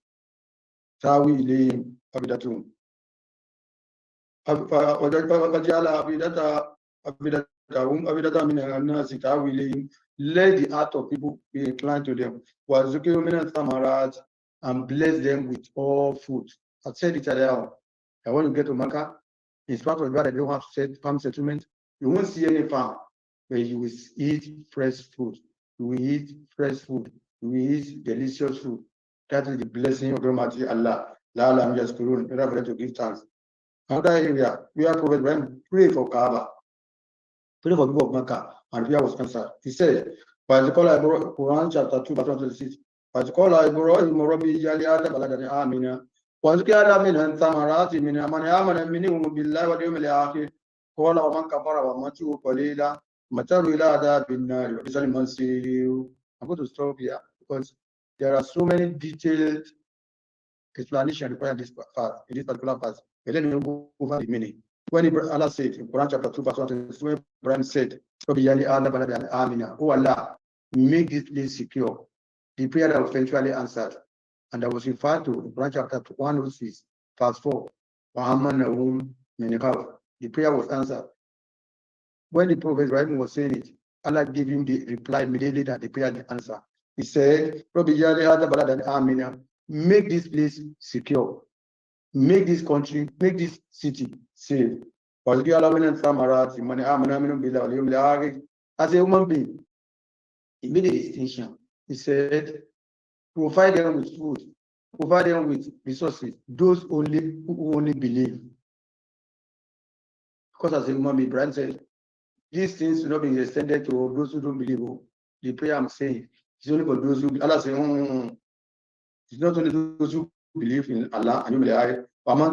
Tawi ilayhim abidatun. Let the heart of people be inclined to them. And bless them with all food. I said it earlier. And when you get to Makkah, in spite of that, they don't have farm settlement. You won't see any farm where you will eat fresh food. You will eat fresh food. You will eat delicious food. That is the blessing of Almighty Allah. La alam yaskurun. In order to give thanks. Another area where Prophet Ibrahim pray for Kaaba, pray for people of Makkah, and prayer was answered. He said, Quran chapter 2, verse 26. Ibrahim Rabbi Yali Ada Baladani Amina. وَذْكِرَ مِنْ ثَمَرَاتِ مِنْ مَنْ آمَنَ مِنْهُمْ بِاللَّهِ وَالْيَوْمِ الْآخِرِ قَالَ وَمَنْ كَفَرَ وَمَتِعُهُ قَلِيلًا مَتَعُهُ إِلَىٰ عَذَابِ النَّارِ وَبِئْسَ الْمَصِيرُ. I'm going to stop here because there are so many detailed explanation required in this particular verse. But let me go over the meaning. When Allah said in Quran chapter 2, verse 1, when Ibrahim said, "Oh Allah, make this place secure," the prayer that was eventually answered, and that was referred to in Quran chapter 106, verse 4. The prayer was answered. When the Prophet Ibrahim was saying it, Allah gave him the reply immediately that the prayer the answer. He said, make this place secure, make this country, make this city safe. As a human being, he made a distinction. He said, provide them with food, provide them with resources, those only who only believe. Because as a human being, Brian said, these things will not be extended to those who don't believe. The prayer I'm saying is only for those who Allah says, it's not only those who believe in Allah and you believe. Those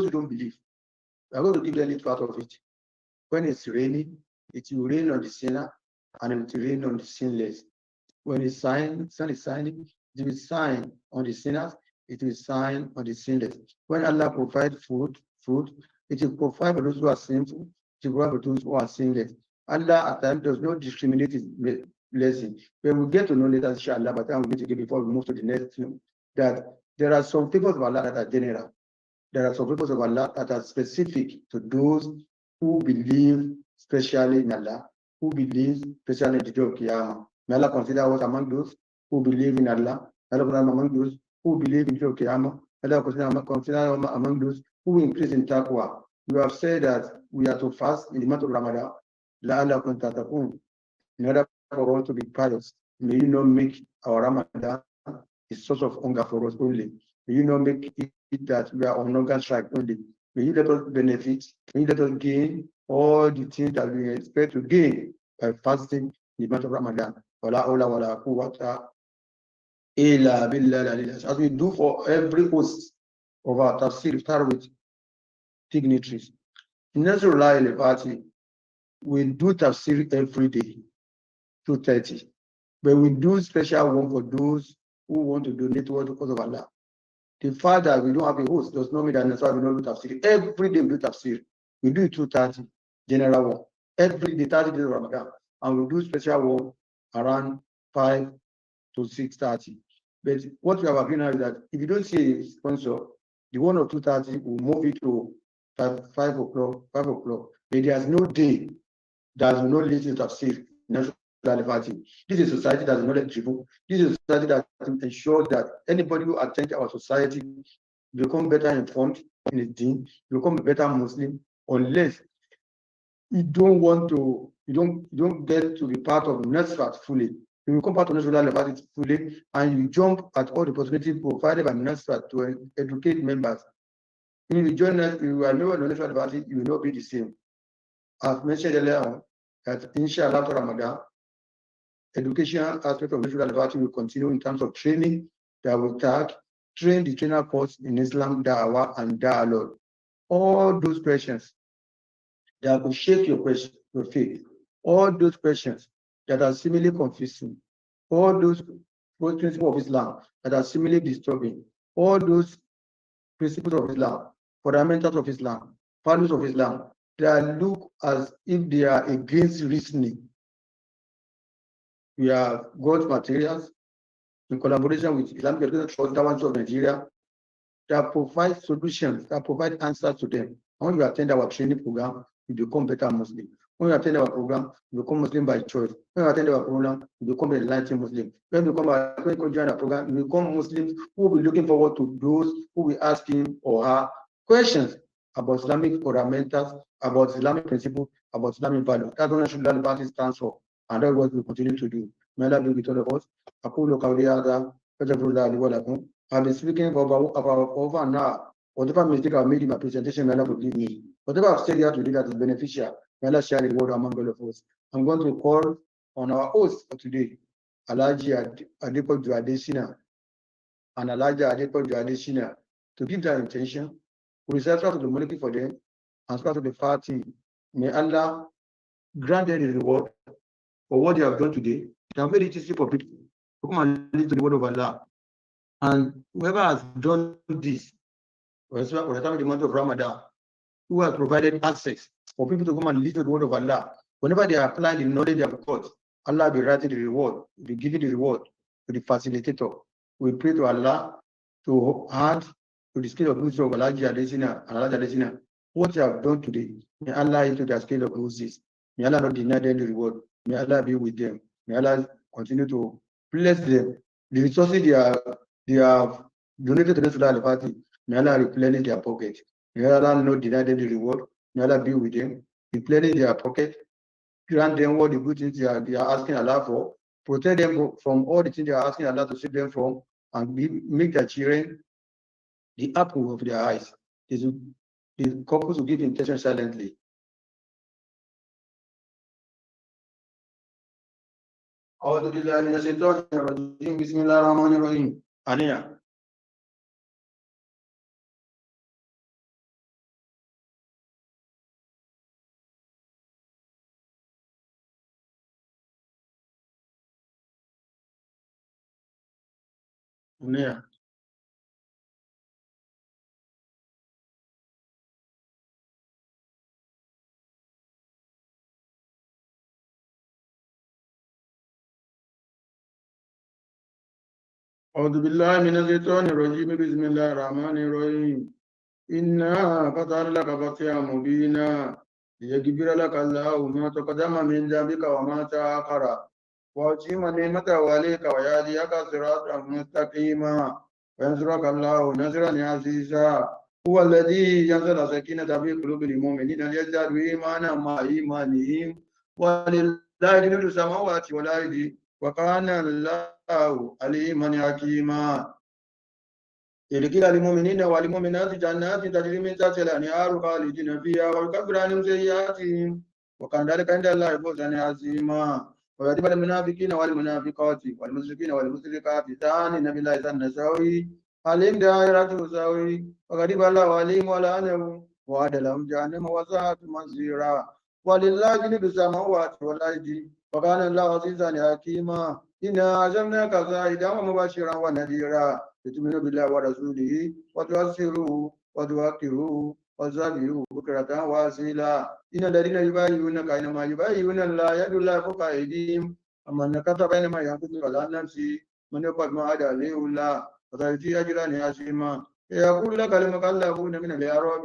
who don't believe, I'm going to give them a little part of it. When it's raining, it will rain on the sinner and it will rain on the sinless. When the sun is shining, it will shine on the sinners, it will shine on the sinless. When Allah provides food, it will provide for those who are sinful, it will provide for those who are sinless. Allah at times does not discriminate his blessing. When we get to know later, inshallah, but I'm going to give before we move to the next thing, that there are some favors of Allah that are general. There are some favors of Allah that are specific to those who believe especially in Allah, who believe especially in the day of Qiyamah. May Allah consider us among those who believe in Allah. May Allah consider among those who believe in the day of Qiyamah. May Allah consider among those who increase in taqwa. You have said that we are to fast in the month of Ramadan. In order for us to be pious, may you not make our Ramadan a source of hunger for us only. May you not make it that we are on hunger strike only. May you let us benefit, may you let us gain all the things that we expect to gain by fasting in the month of Ramadan. As we do for every host of our tafsir, start with dignitaries. In Nasrullah party, we do tafsir every day, 2:30. But we do special one for those who want to donate to the cause of Allah. The fact that we don't have a host does not mean that that's why we don't do tafsir. Every day we do tafsir. We do it 2:30, general one. Every day, 30 days of Ramadan. And we do special one around 5 to 6:30. But what we have agreed now is that if you don't see a sponsor, the one of 2:30 will move it to 5 o'clock, 5 o'clock. But there's no day that will not lead to tafsir. This is a society that is knowledge driven. This is a society that ensures that anybody who attends our society become better informed in his deen, become a better Muslim, unless you don't want to, you don't get to be part of Nasfat fully. You become part of Nasfat fully, and you jump at all the opportunities provided by Nasfat to educate members. If you join us, you are never in Nasfat, you will not be the same. I've mentioned earlier on that inshallah after Ramadan, education aspect of natural liberty will continue in terms of training that will train the trainer course in Islam, Da'wah, and Dialogue. All those questions that will shake your question, your faith. All those questions that are similarly confusing, all those principles of Islam that are similarly disturbing, all those principles of Islam, fundamentals of Islam, values of Islam, that look as if they are against reasoning. We have got materials in collaboration with Islamic Education Trust, Government of Nigeria, that provide solutions, that provide answers to them. When you attend our training program, you become better Muslim. When you attend our program, you become Muslim by choice. When you attend our program, you become an enlightened Muslim. When you join our program, you become Muslims who will be looking forward to those who will ask him or her questions about Islamic fundamentals, about Islamic principles, about Islamic values. That's what National Party stands for, and that's what we continue to do. May Allah be with all of us. أقول قولي هذا فاستغفر الله لي ولكم. I've been speaking for about over an hour. Whatever mistake I've made in my presentation, may Allah forgive me. Whatever I've said here today that is beneficial, may Allah share the word among all of us. I'm going to call on our host for today, Alhaji Adepoju Adesina and Alhaji Adepoju Adesina, to give their intention. We recite to the monarchy for them and start to the party. May Allah grant them the reward for what they have done today. It has made it easy for people to come and listen to the word of Allah. And whoever has done this, for example, the month of Ramadan, who has provided access for people to come and listen to the word of Allah, whenever they apply the knowledge they have got, Allah will be writing the reward, will be giving the reward to the facilitator. We pray to Allah to add to the scale of wisdom of Alhaji Adesina and Alhaji Adesina what they have done today. May Allah into their scale of roses. May Allah not deny them the reward. May Allah be with them. May Allah continue to bless them. The resources they have donated to the Sudan party, may Allah replenish their pocket. May Allah not deny them the reward. May Allah be with them. Replenish their pocket. Grant them all the good things they are asking Allah for. Protect them from all the things they are asking Allah to save them from, and make their children the apple of their eyes. The couples will give intention silently. أعوذ بالله من الشيطان الرجيم بسم الله الرحمن الرحيم. Ania. Ania. أعوذ بالله من الشيطان الرجيم بسم الله الرحمن الرحيم. إنا فتحنا لك فتحا مبينا ليغفر لك الله ما تقدم من ذنبك وما تأخر ويتم نعمته عليك ويهديك صراطا مستقيما وينصرك الله نصرا عزيزا. هو الذي ينزل السكينة في قلوب المؤمنين ليزدادوا إيمانا مع إيمانهم ولله جنود السماوات والأرض وكان الله عليما حكيما. يلقي المؤمنين والمؤمنات جنات تجري من تحتها الأنهار خالدين فيها ويكفر عنهم سيئاتهم وكان ذلك عند الله فوزا عظيما. ويعذب المنافقين والمنافقات والمشركين والمشركات ثانين بالله ظن سوي عليهم دائرة سوي وغضب الله عليهم ولعنهم وعد لهم جهنم وساءت مصيرا. ولله جنود السماوات والأرض وكان الله عزيزا حكيما. إنا أرسلناك شاهدا ومبشرا ونذيرا لتؤمنوا بالله ورسوله وتعزروه وتوقروه وتسبحوه بكرة وأصيلا. إن الذين يبايعونك إنما يبايعون الله يد الله فوق أيديهم ومن نكث فإنما ينكث على نفسه من يقبل ما عدا عليه الله وسيؤتيه أجرا عظيما. يقول لك المكلفون من الأعراب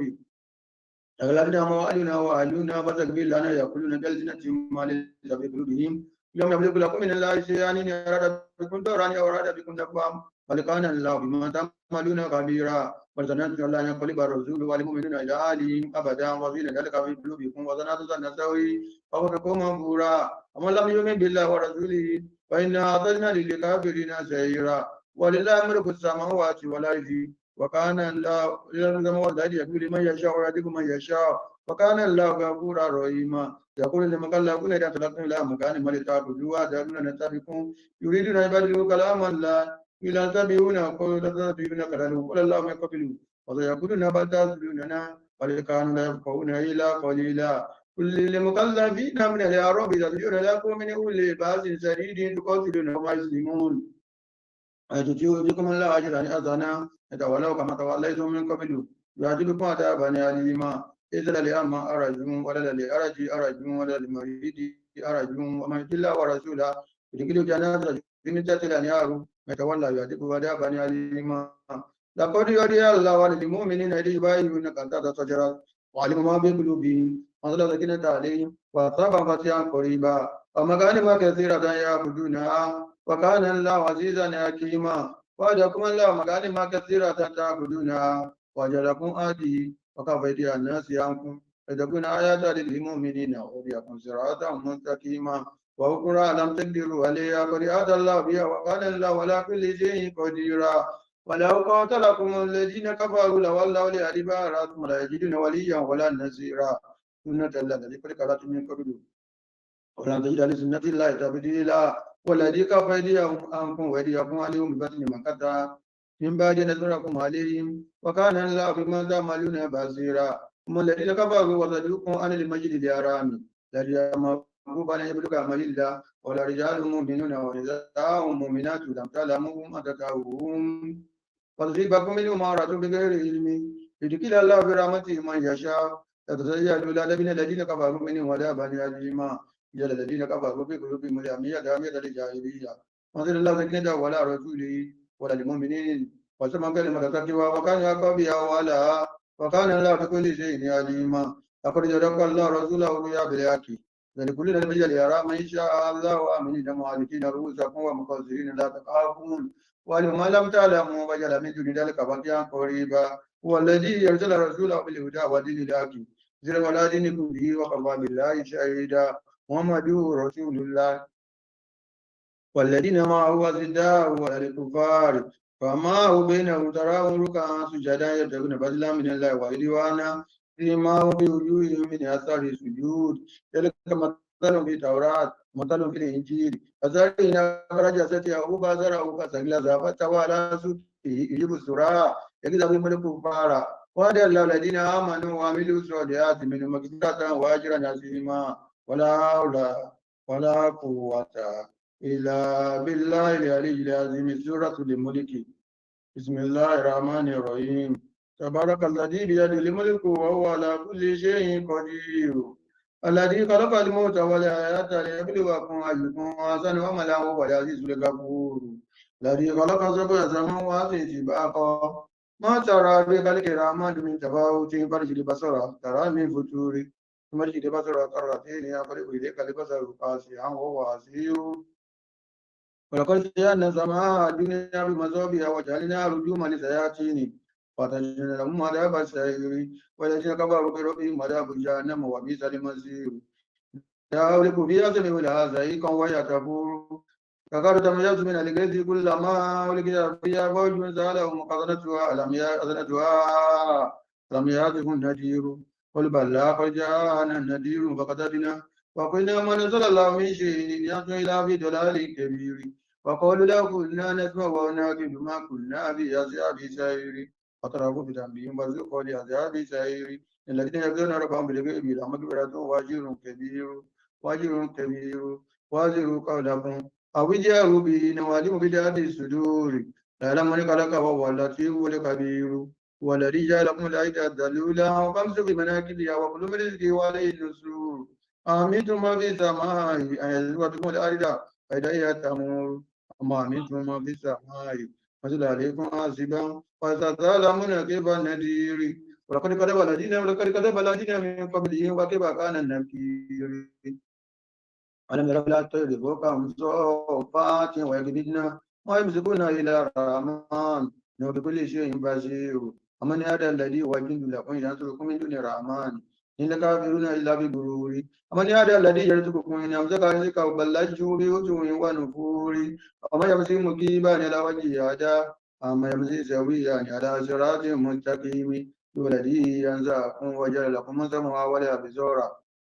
أغلبنا أموالنا وأهلنا فاستغفر لنا يقولون بألسنتهم ما ليس في قلوبهم يوم يملك لكم من الله شيئا إن أراد بكم ضرا أو أراد بكم نفعا بل كان الله بما تعملون خبيرا. وظننت الله أن ينقلب الرسول والمؤمنون إلى أهلهم أبدا وزين ذلك في قلوبكم وظننت أن سوي فوقكم منفورا. ومن لم يؤمن بالله ورسوله فإنا أعتدنا للكافرين سعيرا. ولله ملك السماوات والأرض وكان الله الذي يقول من يشاء ويهدي من يشاء وكان الله غفورا رحيما. يقول المكلفون إذا انطلقتم إلى مكان ما لتعبدوا أذلون نتبعكم يريدون أن يبدلوا كلام الله إلا تتبعون قل تتبعون كلامه قل الله من قبلوا وسيقولون بل تحسدوننا بل كانوا لا يفقهون إلا قليلا. كل للمكلفين من الأعراب ترجون لكم من أولي بأس شديد تقاتلون وما يسلمون أتؤتيكم الله أجرا حسنا يتولوا كما توليتم من قبل يعذبكم عذابا أليما إذا لأما أرجون ولا لأرجي أرجون ولا لمريد أرجون ومن يطع الله ورسوله يدخل جنات من تحتها الأنهار يتولى يعذبه عذابا أليما لقد يري الله للمؤمنين إذ يبايعونك تحت الشجرة وعلم ما بقلوبهم وأنزل السكينة عليهم وأصابهم فتحا قريبا ومغانم كثيرة يعبدونها وكان الله عزيزا حكيما وعدكم الله مغانم كثيرة تعبدونها وجعلكم آتي وكفى أيدي الناس عنكم لتكون آيات للمؤمنين ويكون صراطا مستقيما وأخرى لم تقدروا عليها قد أتى الله بها وكان الله على كل شيء قديرا ولو قاتلكم الذين كفروا لولوا الأدبار ثم لا يجدون وليا ولا نصيرا سنة الله التي قد خلت من قبل ولن تجد لسنة الله تبديلا والذي كفى أيديهم عنكم وأيديكم عليهم ببطن مكة من بعد نصركم عليهم وكان الله بما تعملون بصيرا هم الذين كفروا وصدوكم عن المسجد الحرام الذي محبوب أن يبلغ أمر الله ولا رجال مؤمنون ونساء مؤمنات لم تعلموهم أن تطهروهم وتصيبكم منهم معرة بغير علم يدخل الله برحمته من يشاء يتسيأل من الذين كفروا منهم عذابا أليما إلى الذين كفروا في قلوبهم العمية عمية الجاهلية وأنزل الله سكينته ولا رسوله ولا المؤمنين وسمع كلمة التقوى وكان يقوى بها ولا وكان الله بكل شيء عليما لقد صدق الله رسوله الرؤيا بالحق لكل نبي يرى من شاء الله آمنين محالكين رؤوسكم ومقصرين لا تخافون ولما لم تعلموا وجعل من دون ذلك بقيا قريبا هو الذي يرسل رسوله بالهدى ودين الحق زر ولا دينكم به وكفى بالله شهيدا محمد رسول الله والذين معه أشداء على الكفار فما هو بينهم تراهم ركعا سجدا يبتغون فضلا من الله ورضوانا فيما هو في وجوههم من أثر السجود ذلك مثل في التوراة مثل في الإنجيل فزرعنا أخرج سقيه فزرعه فاستغلظ فاستوى على سوقه يجيب الزراع يكذب الكفار وعد الله الذين آمنوا وعملوا الصالحات منهم مغفرة وأجرا عظيما ولا حول ولا قوة إلا بالله العلي العظيم سورة الملك بسم الله الرحمن الرحيم تبارك الذي بيده الملك وهو على كل شيء قدير الذي خلق الموت والحياة ليبلوكم أيكم أحسن عملا وهو العزيز الغفور الذي خلق سبع سماوات طباقا ما ترى في خلق الرحمن من تفاوت فرج البصر ترى من فتور فرج البصر كرتين يخرج إليك البصر قاسيا وهو عسير ولقد زينا السماء الدنيا بمصابيح وجعلناها رجوما للشياطين وأعتدنا لهم عذاب السعير والذين كفروا بربهم عذاب جهنم وبئس المصير يهلك فيها سميع لها زهيقا وهي تفور تكاد تميز من الغيظ كلما ألقي فيها فوج سألهم خزنتها ألم يأتكم نذير قل بلى قد جاءنا النذير فكذبنا وقلنا ما نزل الله من شيء ينزل إلا في ضلال كبير وقالوا لو كنا نسمع ونعقل ما كنا في أصحاب السعير فاعترفوا بذنبهم وذوقوا لعذاب السعير الذين يخشون ربهم بالغيب لهم مغفرة وأجر كبير وأزروا قولكم أو جاءوا به نوالهم بذات الصدور يعلم من خلق وهو اللطيف الخبير والذي جعلكم الأرض ذلولا وخمس بمناكبها وكل من رزقه وعليه النشور أأمنتم من في السماء أن يزرع بكم الأرض فإذا هي تمور أما أمنتم من في السماء فنزل عليكم حاسبا فستعلمون كيف النذير ولقد كذب الذين من قبلهم وكيف كان النكير ألم يروا إلى الطير فوقهم صافات ويقبضن ما يمسكون إلى الرحمن إنه بكل شيء بصير ومن هذا الذي هو جند لكم ينصركم من دون الرحمن إن الكافرون إلا بغرور ومن هذا الذي يرزقكم إن أمسك رزقه بل لجوا في عتو ونفور ومن يمسك مكيبا إلى وجهه هدى أما يمسك سويا على صراط مستقيم هو الذي ينزعكم وجعل لكم السمع والأبصار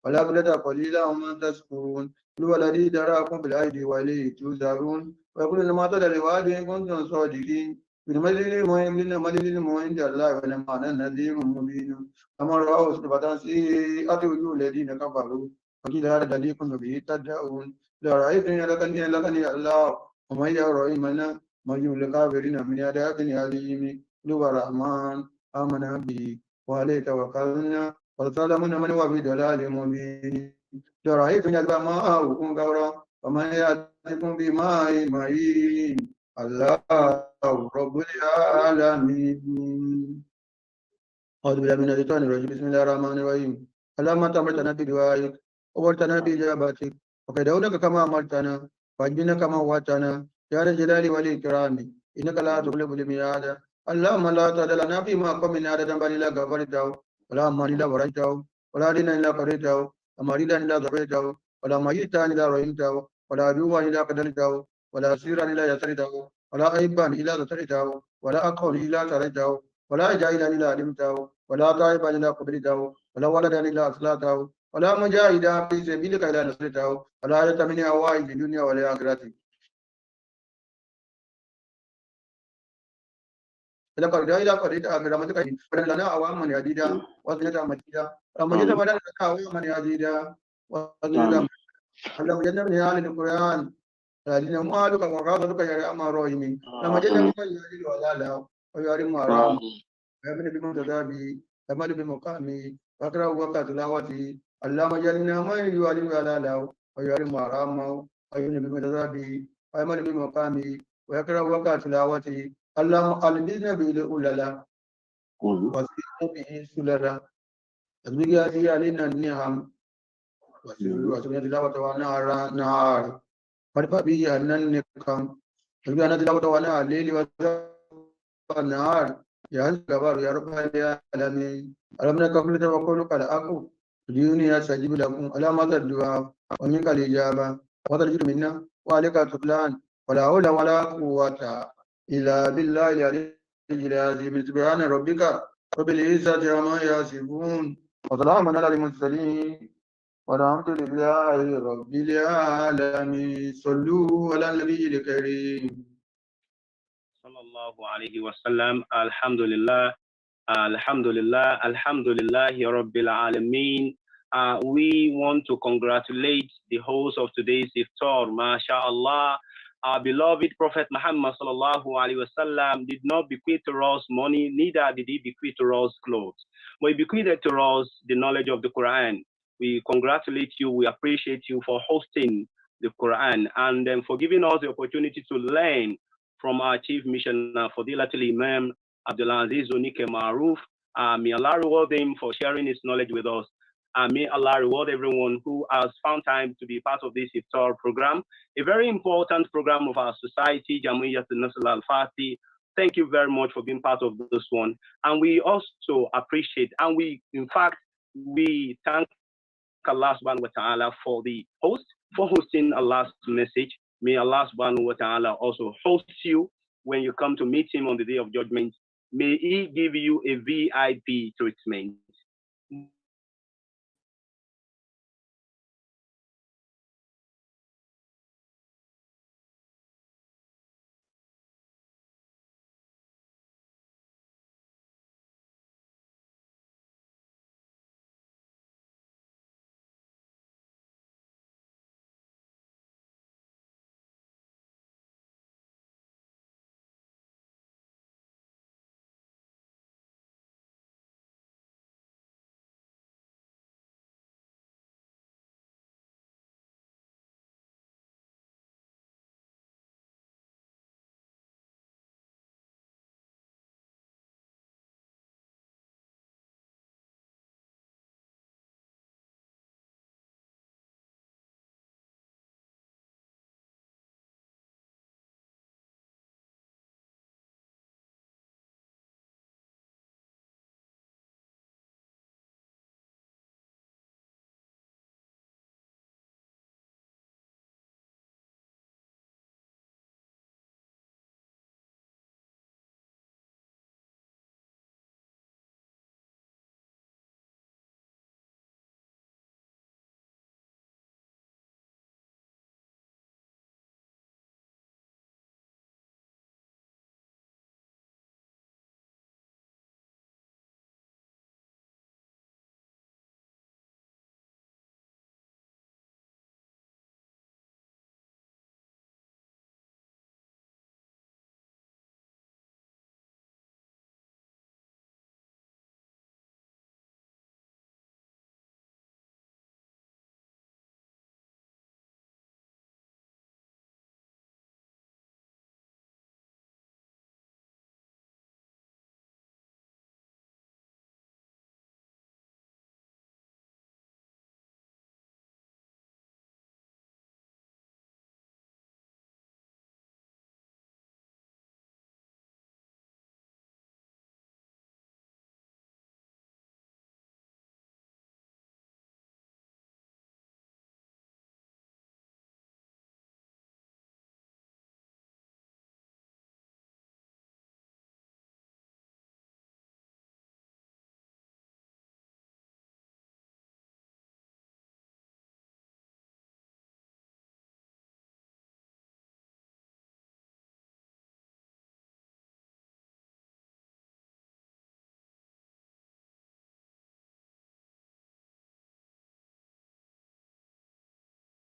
والأفئدة قليلا ما تشكرون هو الذي ذراكم بالأيدي وإليه تحشرون ويقول لما تدري وإن كنتم صادقين بالمدينة مهم مدينة مهم الله ولما أنا نذير مبين أمر أوس بتنسي أتوا الذين كفروا وقيل هذا الذي كنتم به تدعون لا رأيتني لكني الله ومن يرى منا من الكافرين من عذاب أليم لو الرحمن آمنا به وعليه توكلنا وسلمنا من هو في ضلال مبين لا رأيتني الماء غورا ومن يأتكم بماء معين الله رب العالمين. أعوذ بالله من الشيطان الرجيم بسم الله الرحمن الرحيم اللهم أمرتنا بدعائك وأمرتنا بإجابتك وكدعونك كما أمرتنا وأجبنا كما وعدتنا يا ذا الجلال والإكرام إنك لا تخلف الميعاد اللهم لا تدع لنا فيما قمنا عددا بل إلا غفرته ولا أمان إلا فرجته ولا دينا إلا قضيته ولا مريدا إلا ذبيته ولا ميتا إلا رحمته ولا عدوا إلا قتلته ولا سيرا إلا يسرته ولا عيبا إلا سترته ولا أقول إلا سرته ولا جاهلا إلا علمته ولا طائبا إلا قبلته ولا ولدا إلا أصلاته ولا مجاهدا في سبيلك إلا نصرته ولا آية من هوائج الدنيا والآخرة لقد إلى قريت برحمتك فلن لنا أواما يديدا وزنة مجيدا ومجيدا فلن لنا أواما يديدا وزنة اللهم جنبني آل القرآن الذين مالك وغاضبك يا أما الراحمين لما جنبك يديد ولا لا ويرم حرام ويبني بمتدابي يمل بمقامي واقرأ وقت تلاوتي اللهم جعلنا ما يوالي ولا لا ويرم حرام ويبني بمتدابي ويمل بمقامي ويقرأ وقت تلاوتي اللهم ألبسنا بالأولى وزدنا به سللا أزبق علينا النعم وسبحانه تلاوة ونهار مرفع به أن النقم سبحانه تلاوة ونهار الليل والنهار يا الكبار يا رب العالمين ألم نكن توكلك على أكو ديوني أستجيب لكم على مدى الدعاء ومنك الإجابة وترجو منا وعليك التقلان ولا حول ولا قوة إلا بالله العلي العظيم سبحان ربك رب العزة عما يصفون وسلام على المرسلين والحمد لله رب العالمين صلوا على النبي الكريم Sallallahu alayhi wa sallam. Alhamdulillah. Alhamdulillah. Alhamdulillah. Rabbil alameen. We want to congratulate the host of today's iftar. MashaAllah. Our beloved Prophet Muhammad sallallahu alaihi wasallam did not bequeath to us money, neither did he bequeath to us clothes. But he bequeathed to us the knowledge of the Quran. We congratulate you. We appreciate you for hosting the Quran and for giving us the opportunity to learn from our chief missioner, Fadilatul Imam Abdulaziz Onike Maruf. May Allah reward him for sharing his knowledge with us. May Allah reward everyone who has found time to be part of this iftar program, a very important program of our society, Jam'iyyat al-Nasr al-Fati. Thank you very much for being part of this one. And we also appreciate, and in fact, we thank Allah subhanahu wa ta'ala for the host, for hosting Allah's message. May Allah subhanahu wa ta'ala also host you when you come to meet him on the day of judgment. May he give you a VIP treatment.